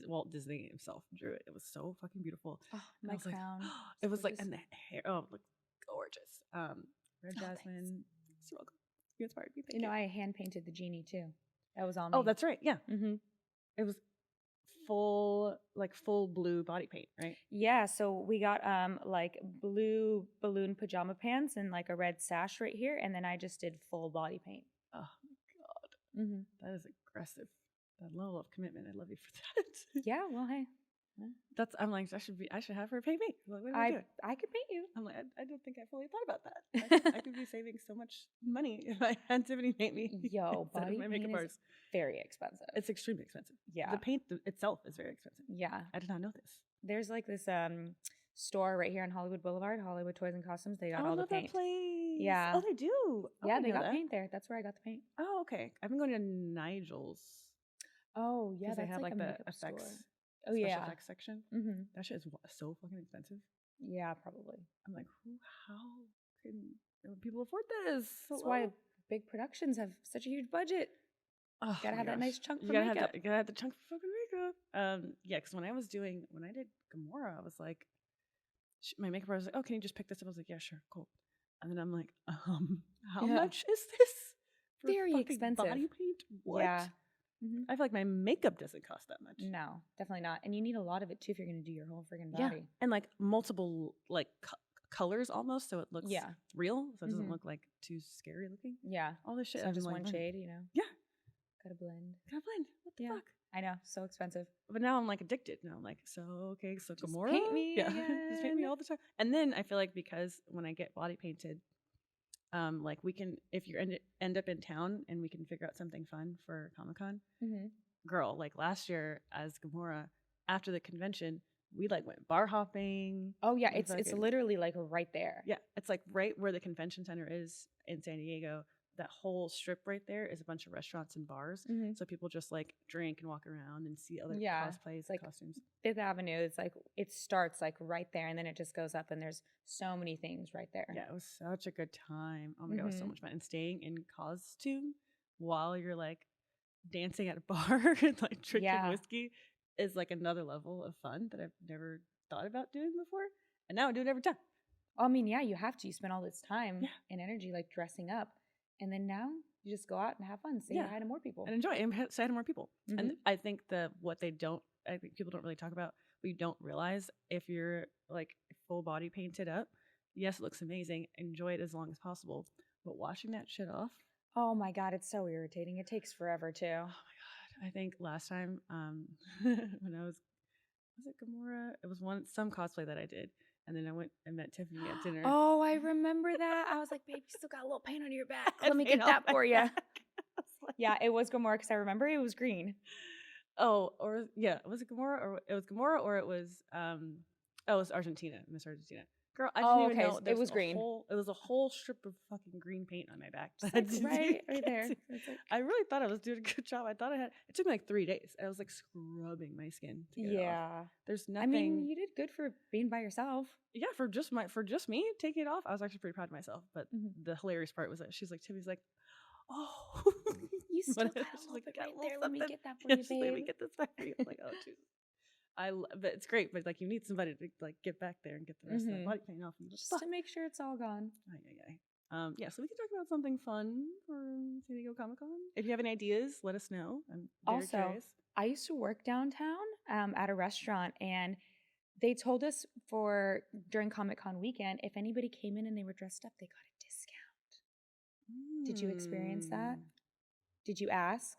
Walt Disney himself drew it. It was so fucking beautiful. Oh, my crown. Like, it was like, gorgeous. and the hair, oh, it looked gorgeous. Red Jasmine. So welcome. You inspired me. Thank you. I hand painted the genie too. That was all me. Oh, that's right. Yeah. Mm-hmm. It was full blue body paint, right? Yeah, so we got like blue balloon pajama pants and like a red sash right here, and then I just did full body paint. Oh my god, that is aggressive. That level of commitment. I love you for that. Yeah, well, hey, I'm like, I should have her pay me. Like, what I doing? could paint you. I'm like, I don't think I fully thought about that. I could be saving so much money if I had Tiffany paint me. Yo, instead of body my paint makeup is artist. very expensive. It's extremely expensive. Yeah, the paint itself is very expensive. Yeah, I did not know this. There's like this store right here on Hollywood Boulevard, Hollywood Toys and Costumes. They got I all the love paint. that place. Yeah. Oh, they do. Oh, Yeah, I they know got that. paint there. That's where I got the paint. Oh, okay. I've been going to Nigel's. Oh, yeah, Because that's they have like a the makeup effects. store. Oh, Special yeah. effects section. Mm-hmm. That shit is so fucking expensive. Yeah, probably. I'm like, how can people afford this? That's why big productions have such a huge budget. Oh, gotta have that nice chunk for you gotta makeup. you gotta have the chunk for fucking makeup. Yeah, because when I did Gamora, I was like, my makeup artist was like, oh, can you just pick this up? I was like, yeah, sure, cool. And then I'm like, how much is this? For very expensive. Body paint? What? Yeah. I feel like my makeup doesn't cost that much. No, definitely not. And you need a lot of it too if you're going to do your whole friggin' body. Yeah, and like multiple like colors almost, so it looks real. So it doesn't look like too scary looking. Yeah. All this shit. So I'm just like, one shade, you know? Yeah. Gotta blend. What the fuck? I know. So expensive. But now I'm like addicted. Now I'm like, so okay, so Just Gamora, paint me just paint me again. all the time. And then I feel like because when I get body painted, like we can, if you end up in town and we can figure out something fun for Comic-Con. Girl, like last year as Gamora, after the convention, we like went bar hopping. Oh yeah, it's literally like right there. Yeah, it's like right where the convention center is in San Diego. That whole strip right there is a bunch of restaurants and bars. So people just like drink and walk around and see other cosplays and costumes. Fifth Avenue, it's like it starts like right there and then it just goes up and there's so many things right there. Yeah, it was such a good time. Oh my god, it was so much fun. And staying in costume while you're like dancing at a bar and like drinking Yeah. whiskey is like another level of fun that I've never thought about doing before. And now I do it every time. I mean, yeah, you have to. You spend all this time Yeah. and energy like dressing up. And then now you just go out and have fun, say Yeah. hi to more people. And enjoy it and say hi to more people. Mhm. And I think I think people don't really talk about, but you don't realize if you're like full body painted up, yes, it looks amazing. Enjoy it as long as possible. But washing that shit off, Oh my God, it's so irritating. It takes forever too. oh my God. I think last time when was it Gamora? It was some cosplay that I did. And then I went and met Tiffany at dinner. Oh, I remember that. I was like, babe, you still got a little paint on your back. I Let me paint get on that my for you. back. I was like, Yeah, it was Gamora because I remember it was green. oh, or yeah, was it Gamora or it was Gamora or it was it was Argentina, Miss Argentina. Girl, I didn't even know it was green. It was a whole strip of fucking green paint on my back. Just like right there. It's like, I really thought I was doing a good job. I thought I had. It took me like 3 days. I was like scrubbing my skin to get it off. There's nothing. I mean, you did good for being by yourself. Yeah, for just me taking it off, I was actually pretty proud of myself. But the hilarious part was that she's like, Tiffany's like, oh, you still got a she's little bit "Got a right little there. Let me something." get that for Yeah, you, she's like, let me babe. get this back for you. I'm like, oh, Jesus. But it's great. But like, you need somebody to like get back there and get the rest of that body paint off. And Just to make sure it's all gone. yeah, so we can talk about something fun for San Diego Comic Con. If you have any ideas, let us know. I'm very curious. I used to work downtown at a restaurant, and they told us during Comic Con weekend, if anybody came in and they were dressed up, they got a discount. Did you experience that? Did you ask?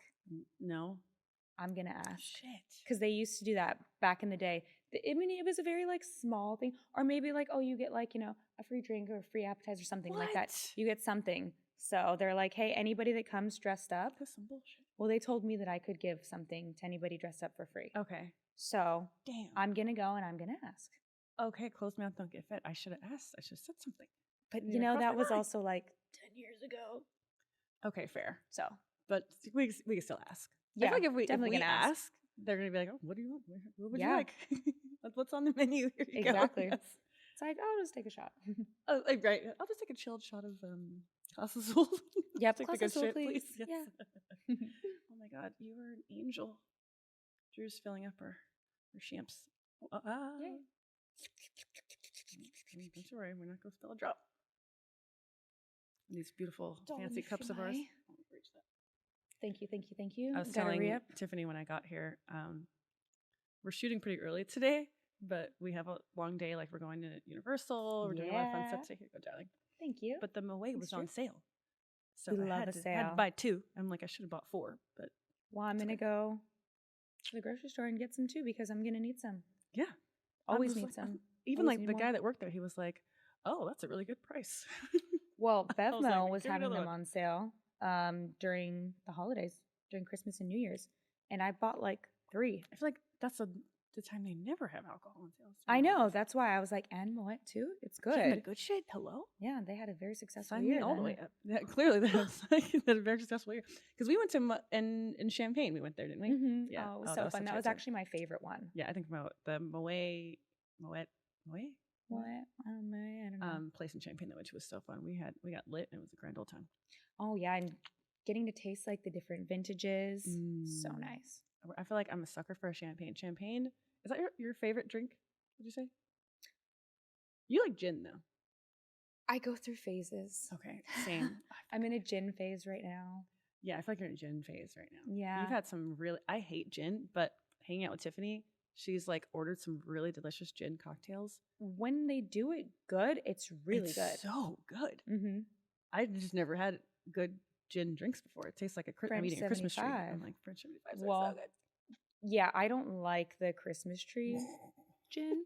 No. I'm going to ask. Shit. Because they used to do that back in the day. I mean, it was a very like small thing. Or maybe like, oh, you get like, a free drink or a free appetizer or something like that. You get something. So they're like, hey, anybody that comes dressed up. That's some bullshit. Well, they told me that I could give something to anybody dressed up for free. Okay. So damn, I'm going to go and I'm going to ask. Okay, closed mouth don't get fed. I should have asked. I should have said something. But that was also like 10 years ago. Okay, fair. So. But we can still ask. Yeah, I feel like if we ask, they're going to be like, oh, what do you want? What would you like? What's on the menu? Here you exactly. Go. It's like, I'll just take a shot. Oh, right. I'll just take a chilled shot of Casa Azul. Yep, take Casa Azul, shit, please. Yes. Yeah. Oh my God, you are an angel. Drew's filling up her champs. Yay. Don't worry, we're not going to spill a drop. These beautiful fancy cups of ours. Thank you. I was telling Tiffany when I got here, we're shooting pretty early today, but we have a long day. Like we're going to Universal. We're doing a lot of fun stuff today. Here you go, darling. Thank you. But the Moet was on sale. So we I love a sale. had to buy 2. I'm like, I should have bought 4. But well, I'm going to go to the grocery store and get some too because I'm going to need some. Yeah. Always need some. Even like the guy that worked there, he was like, oh, that's a really good price. Well, Bevmo was having them on sale during the holidays, during Christmas and New Year's. And I bought like 3. I feel like that's the time they never have alcohol on sales. I know. That's why I was like, and Moet too? It's good. The good shit. Hello? Yeah, they had a very successful Sign year. Me all the way up. Yeah, clearly that's a very successful year. Because we went to in Champaign. We went there, didn't we? Mm-hmm. Yeah. Oh, it was so fun. That was actually my favorite one. Yeah, I think the Moet. What? I don't know. Place in Champaign that went to was so fun. We got lit and it was a grand old time. Oh yeah, and getting to taste like the different vintages, so nice. I feel like I'm a sucker for a champagne. Champagne, is that your favorite drink? Would you say? You like gin though. I go through phases. Okay, same. I'm in a gin phase right now. Yeah, I feel like you're in a gin phase right now. Yeah, you've had some really. I hate gin, but hanging out with Tiffany. She's like ordered some really delicious gin cocktails. When they do it good, it's really good. So good. Mm-hmm. I just never had good gin drinks before. It tastes like I'm eating a Christmas tree. I'm like, French 75. Well, so good. Yeah, I don't like the Christmas tree gin.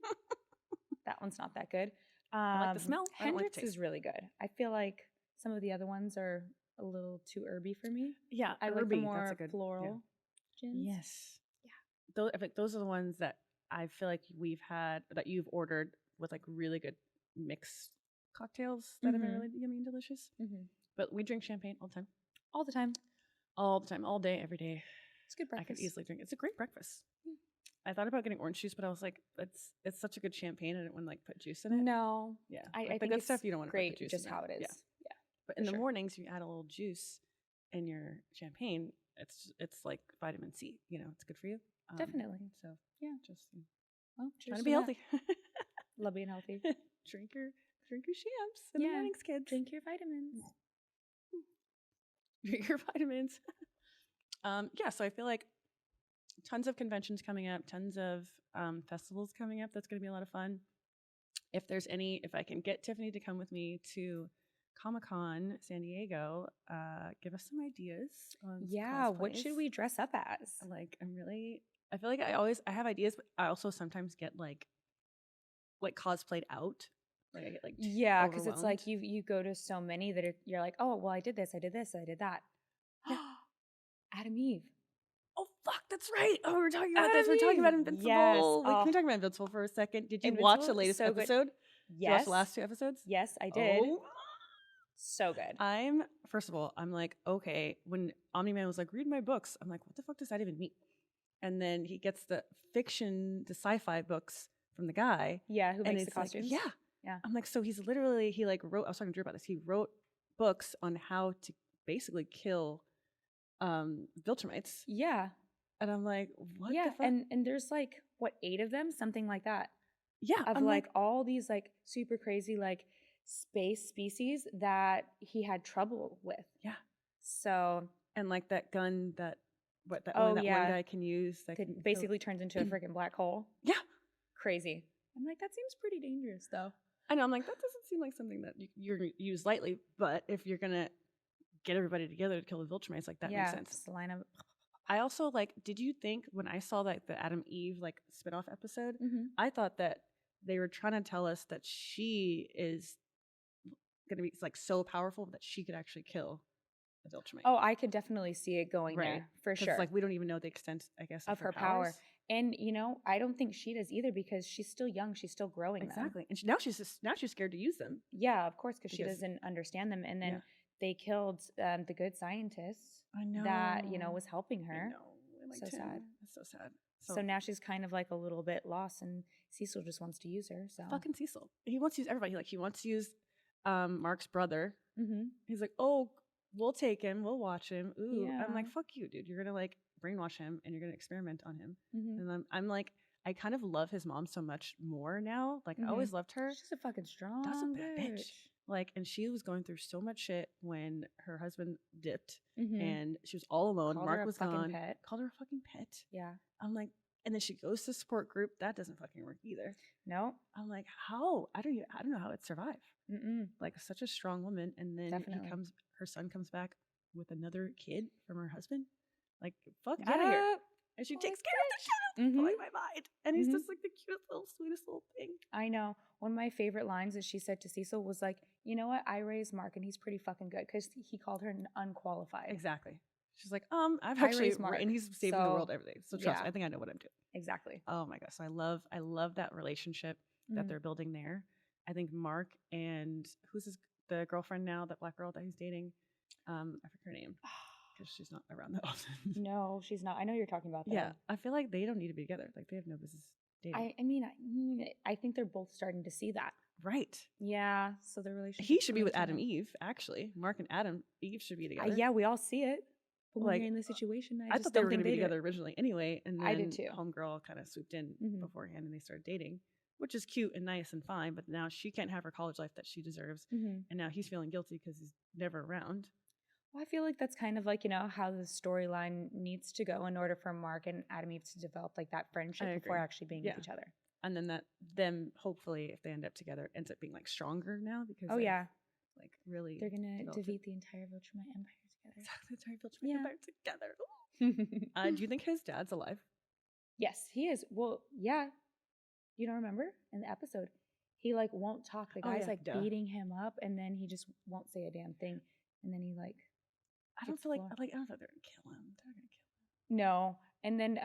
That one's not that good. I like the smell. Hendrix is really good. I feel like some of the other ones are a little too herby for me. Yeah, I like the more floral gins. Yes. I think those are the ones that I feel like that you've ordered with like really good mixed cocktails that have been really yummy and delicious. Mm-hmm. But we drink champagne all the time. All the time. All the time. All day, every day. It's good breakfast. I could easily drink. It's a great breakfast. I thought about getting orange juice, but I was like, it's such a good champagne. I didn't want to like put juice in it. No. Yeah. I the think good it's stuff you don't want to put the juice just in how it is. Yeah. But in the mornings, you add a little juice. in your champagne, it's like vitamin C. It's good for you. Definitely. So Yeah. just Well, trying cheers to be healthy. Love being healthy. drink your champs in the mornings, kids. Drink your vitamins. Drink your vitamins. So I feel like tons of conventions coming up, tons of festivals coming up. That's going to be a lot of fun. If I can get Tiffany to come with me to Comic-Con San Diego, give us some ideas on What should we dress up as? Like, I feel like I have ideas, but I also sometimes get like cosplayed out. Like I get like because it's like you go to so many that you're like, oh well, I did this, I did that. Adam Eve. Oh fuck, that's right. Oh, we're talking about this. We're talking about Invincible. Yes. Wait, can we talk about Invincible for a second? Did you watch the latest episode? Yes. Did you watch the last 2 episodes? Yes, I did. Oh. So good. First of all, I'm like, okay, when Omni-Man was like, read my books, I'm like, what the fuck does that even mean? And then he gets the sci-fi books from the guy. Yeah, who makes the costumes. Like, yeah. I'm like, so he wrote, I was talking to Drew about this, he wrote books on how to basically kill Viltrumites. Yeah. And I'm like, what the fuck? And there's like, what, 8 of them? Something like that. Yeah. Of like all these like super crazy like space species that he had trouble with. Yeah. So. And like that gun that one guy can use. That basically turns into a freaking black hole. Yeah. Crazy. I'm like, that seems pretty dangerous though. I know. I'm like, that doesn't seem like something that you're going to use lightly. But if you're going to get everybody together to kill the Viltrumites, like that makes sense. Just line up. I also did you think when I saw like the Adam Eve like spinoff episode, I thought that they were trying to tell us that she is going to be like so powerful that she could actually kill a Viltrumite. Oh, I could definitely see it going there for sure. Like we don't even know the extent, I guess, of her power. And I don't think she does either because she's still young. She's still growing. Exactly. And now she's scared to use them. Yeah, of course, because she doesn't understand them. And then they killed the good scientist that was helping her. I know. So sad. That's so sad. So now she's kind of like a little bit lost, and Cecil just wants to use her. So fucking Cecil. He wants to use everybody. He wants to use Mark's brother. Mm-hmm. He's like, oh, we'll take him. We'll watch him. Ooh. Yeah. I'm like, fuck you, dude. You're gonna like brainwash him, and you're gonna experiment on him. Mm-hmm. And I'm like, I kind of love his mom so much more now. Like I always loved her. She's a fucking strong. That's a bad bitch. Like, and she was going through so much shit when her husband dipped, and she was all alone. Mark was gone. Called her a fucking pet. Yeah. I'm like, and then she goes to support group. That doesn't fucking work either. No. I'm like, how? I don't know how it survived. Mm-mm. Like such a strong woman, and then her son comes back with another kid from her husband. Like, fuck out of here. And she takes care of the shit out blowing my mind. And he's just like the cutest little, sweetest little thing. I know. One of my favorite lines that she said to Cecil was like, you know what? I raised Mark and he's pretty fucking good because he called her unqualified. Actually. She's like, I've actually, and he's saving the world every day. So trust me, I think I know what I'm doing. Exactly. Oh my gosh. So I love that relationship that they're building there. I think Mark and who's the girlfriend now, that black girl that he's dating? I forget her name. Because she's not around that often. No, she's not. I know you're talking about that. Yeah, I feel like they don't need to be together. Like they have no business dating. I think they're both starting to see that. Right. Yeah. So the relationship. He should be with Adam Eve. Actually, Mark and Adam Eve should be together. Yeah, we all see it. But when you're in the situation, I thought they were going to be together originally anyway, and then I did too. Homegirl kind of swooped in beforehand, and they started dating, which is cute and nice and fine. But now she can't have her college life that she deserves, and now he's feeling guilty because he's never around. Well, I feel like that's kind of like, how the storyline needs to go in order for Mark and Adam Eve to develop like that friendship before actually being with each other. And then them hopefully, if they end up together, ends up being like stronger now because like really they're gonna defeat the entire Viltrumite Empire together. Exactly, the entire Viltrumite Empire together. Do you think his dad's alive? Yes, he is. Well, yeah. You don't remember in the episode? He like won't talk. The guy's beating him up, and then he just won't say a damn thing. And then he like. I don't feel like they're gonna kill him. They're gonna kill him. No. And then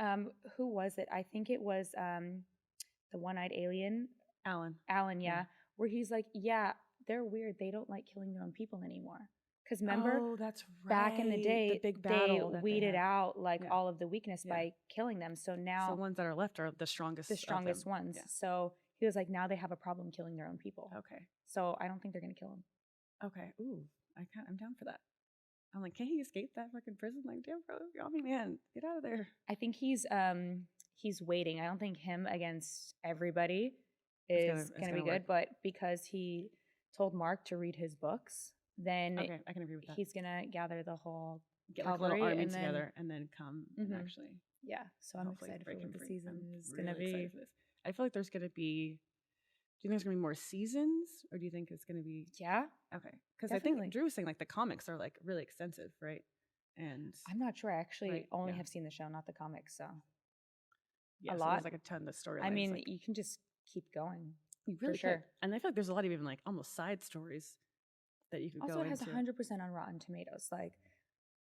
who was it? I think it was the one-eyed alien. Alan, yeah. Where he's like, yeah, they're weird. They don't like killing their own people anymore. Because remember, that's right. Back in the day, the big battle they weeded out like all of the weakness by killing them. So now the ones that are left are the strongest. The strongest ones. Yeah. So he was like, now they have a problem killing their own people. Okay. So I don't think they're gonna kill him. Okay. Ooh, I'm down for that. I'm like, can't he escape that fucking prison? Like, damn, bro, Yami, man, get out of there. I think he's waiting. I don't think him against everybody is gonna be good, but because he told Mark to read his books, then Okay, I can agree with that. he's gonna gather the whole Get like a little cavalry army and then together and then come and actually. yeah. So I'm hopefully excited break for him what the free. season I'm is really gonna be. excited for this. I feel like there's gonna be. Do you think there's gonna be more seasons, or do you think it's gonna be? Yeah. Okay, because I think Drew was saying like the comics are like really extensive, right? And I'm not sure. I actually only yeah. have seen the show, not the comics. So yeah, a so lot. there's like a ton of storylines. I mean, like, you can just keep going. you really for sure. could. And I feel like there's a lot of even like almost side stories that you could also, go it has into. 100% on Rotten Tomatoes. Like,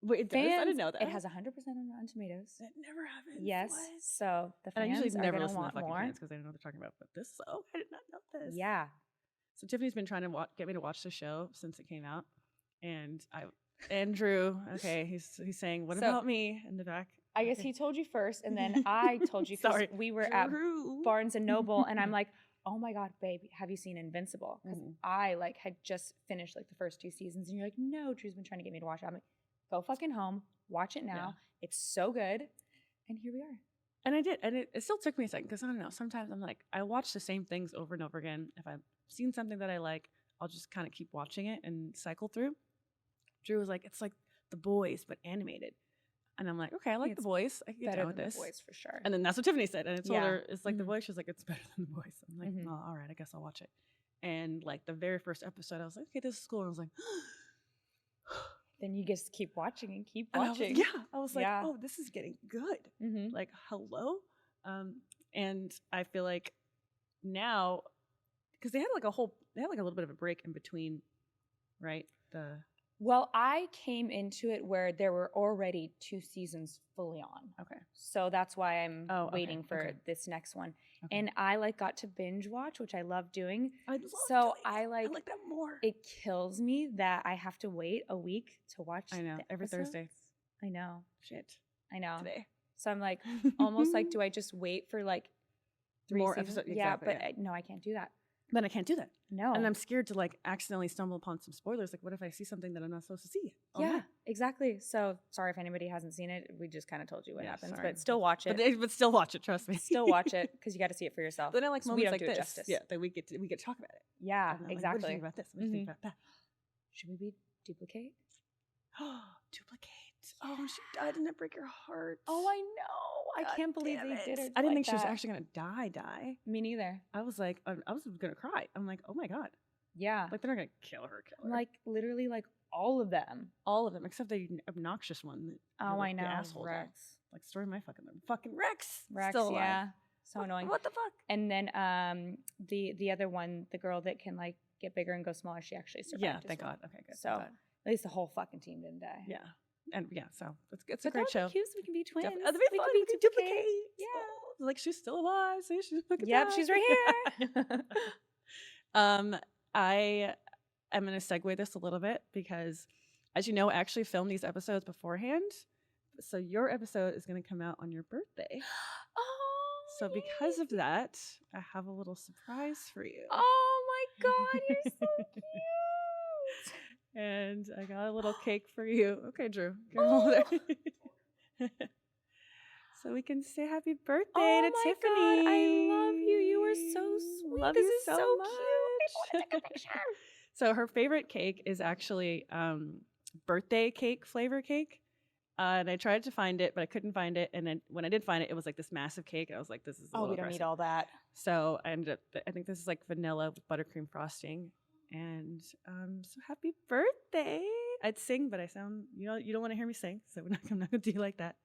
wait, it does? I didn't know that. It has 100% on Rotten Tomatoes. That never happens. Yes. What? So the fans and I usually never are listen to want fucking more fans because I don't know what they're talking about. But this, I did not know this. Yeah. So Tiffany's been trying to get me to watch the show since it came out, and Andrew, okay, he's saying, "What about me?" in the back. I guess he told you first, and then I told you because we were at Barnes and Noble, and I'm like, "Oh my god, babe, have you seen Invincible?" Because I like had just finished like the first 2 seasons, and you're like, "No, Drew's been trying to get me to watch it." I'm like, "Go fucking home, watch it now. Yeah. It's so good," and here we are. And I did, and it still took me a second because I don't know. Sometimes I'm like, I watch the same things over and over again. If I've seen something that I like, I'll just kind of keep watching it and cycle through. Drew was like, it's like The Boys, but animated. And I'm like, okay, I like The Boys. I can get down with this. The Boys for sure. And then that's what Tiffany said. And I told her, it's like The Boys. She's like, it's better than The Boys. I'm like, oh, all right, I guess I'll watch it. And like the very first episode, I was like, okay, this is cool. And I was like, then you just keep watching and keep watching. I was like, oh, this is getting good. Like, hello. And I feel like now, because they had like a little bit of a break in between, right? Well, I came into it where there were already 2 seasons fully on. Okay. So that's why I'm waiting for this next one. Okay. And I like got to binge watch, which I love doing. I like that more. It kills me that I have to wait a week to watch. I know. Every Thursday. I know. Shit. I know. Today. So I'm like, almost like, do I just wait for like 3 more episodes? Exactly, yeah, but no, I can't do that. Then I can't do that. No. And I'm scared to like accidentally stumble upon some spoilers. Like, what if I see something that I'm not supposed to see? Yeah, exactly. So sorry if anybody hasn't seen it. We just kind of told you what happens, but still watch it. But still watch it. Trust me. Still watch it because you got to see it for yourself. But then I like moments like this. Justice. Yeah, that we get to talk about it. Yeah, exactly. Like, what do you think about this? What do you think about that? Should we be duplicate? Duplicate. Oh, she died. Didn't it break your heart? Oh, I know. I can't believe they did it. I didn't think she was actually gonna die. Me neither. I was like, I was gonna cry. I'm like, oh my god. Yeah. Like they're not gonna kill her. Like literally, like all of them, except the obnoxious one. I know. The asshole. Rex. Like story of my fucking Rex. Rex. Still alive. Yeah. So annoying. What the fuck? And then the other one, the girl that can like get bigger and go smaller, she actually survived. Yeah. Thank God. Okay. Good. So at least the whole fucking team didn't die. Yeah. And so it's a great show. Cute, so we can be twins. That'd be fun. We can duplicate. Yeah. Oh, like she's still alive. See, she's fucking she's right here. I am going to segue this a little bit because, as you know, I actually filmed these episodes beforehand. So your episode is going to come out on your birthday. Oh. So because of that, I have a little surprise for you. Oh my God, you're so cute. And I got a little cake for you. Okay, Drew. Hold it. So we can say happy birthday to Tiffany. God, I love you. You are so sweet. Love this you is so much. cute. I want to take a picture. So her favorite cake is actually birthday cake flavor cake. And I tried to find it, but I couldn't find it. And then when I did find it, it was like this massive cake. And I was like, this is a little we don't aggressive. need all that. So I think this is like vanilla with buttercream frosting. And so happy birthday. I'd sing, but I sound, you don't want to hear me sing. So I'm not going to do like that.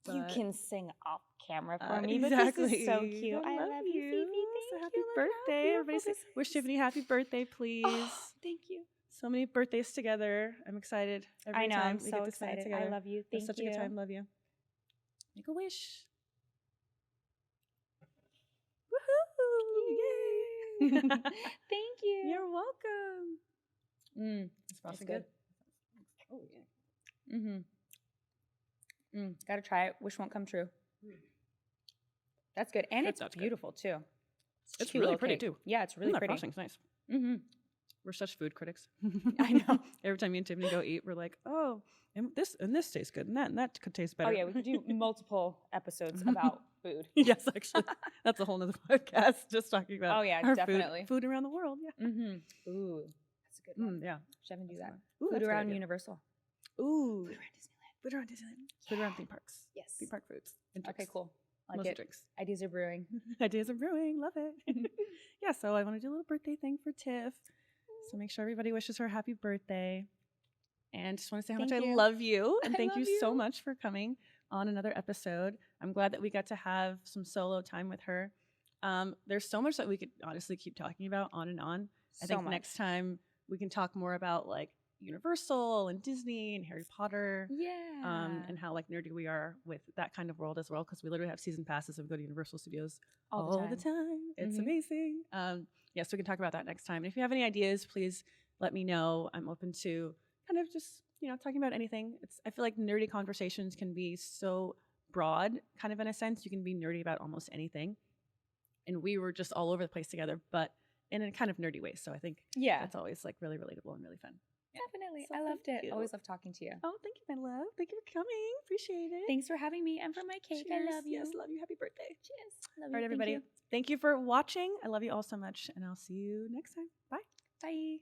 You can sing off camera for me, but exactly. this is so cute. I love you, Fifi. So happy birthday. Everybody say, wish Tiffany happy birthday, please. Oh, thank you. So many birthdays together. I'm excited. I know. I'm so excited. I love you. Thank you. Such a good time. Love you. Make a wish. Woohoo! Yay! Thank you. You're welcome. It's frosting good. Oh yeah. Gotta try it. Wish won't come true. That's good, and it's beautiful too. It's really pretty too. Yeah, it's really pretty. Frosting's nice. We're such food critics. I know. Every time me and Tiffany go eat, we're like, oh, and this tastes good, and that could taste better. Oh yeah, we could do multiple episodes about food. Yes, actually, that's a whole nother podcast just talking about. Oh yeah, our definitely. food around the world. Yeah. Mm-hmm. Ooh, that's a good one. Yeah. Should have do that. Ooh, Food around Universal. Ooh. Food around Disneyland. Food around Disneyland. Food around theme parks. Yes. Theme park foods. And Okay, drinks. cool. Like Mostly it. drinks. Ideas are brewing. Ideas of brewing. Love it. Yeah, so I want to do a little birthday thing for Tiff. So make sure everybody wishes her a happy birthday. And just want to say how much I love you. And thank you so much for coming on another episode. I'm glad that we got to have some solo time with her. There's so much that we could honestly keep talking about on and on. I think next time we can talk more about like Universal and Disney and Harry Potter. Yeah. And how like nerdy we are with that kind of world as well, because we literally have season passes and we go to Universal Studios all the time. It's amazing. Yes, we can talk about that next time. And if you have any ideas, please let me know. I'm open to kind of just, talking about anything. I feel like nerdy conversations can be so broad, kind of in a sense. You can be nerdy about almost anything. And we were just all over the place together, but in a kind of nerdy way. So I think that's always like really relatable and really fun. Definitely. So I loved it. you. Always love talking to you. Oh, thank you, my love. Thank you for coming. Appreciate it. Thanks for having me and for my cake. Cheers. I love you. Yes, love you. Happy birthday. Cheers. Love All right, you. everybody. Thank you for watching. I love you all so much, and I'll see you next time. Bye. Bye.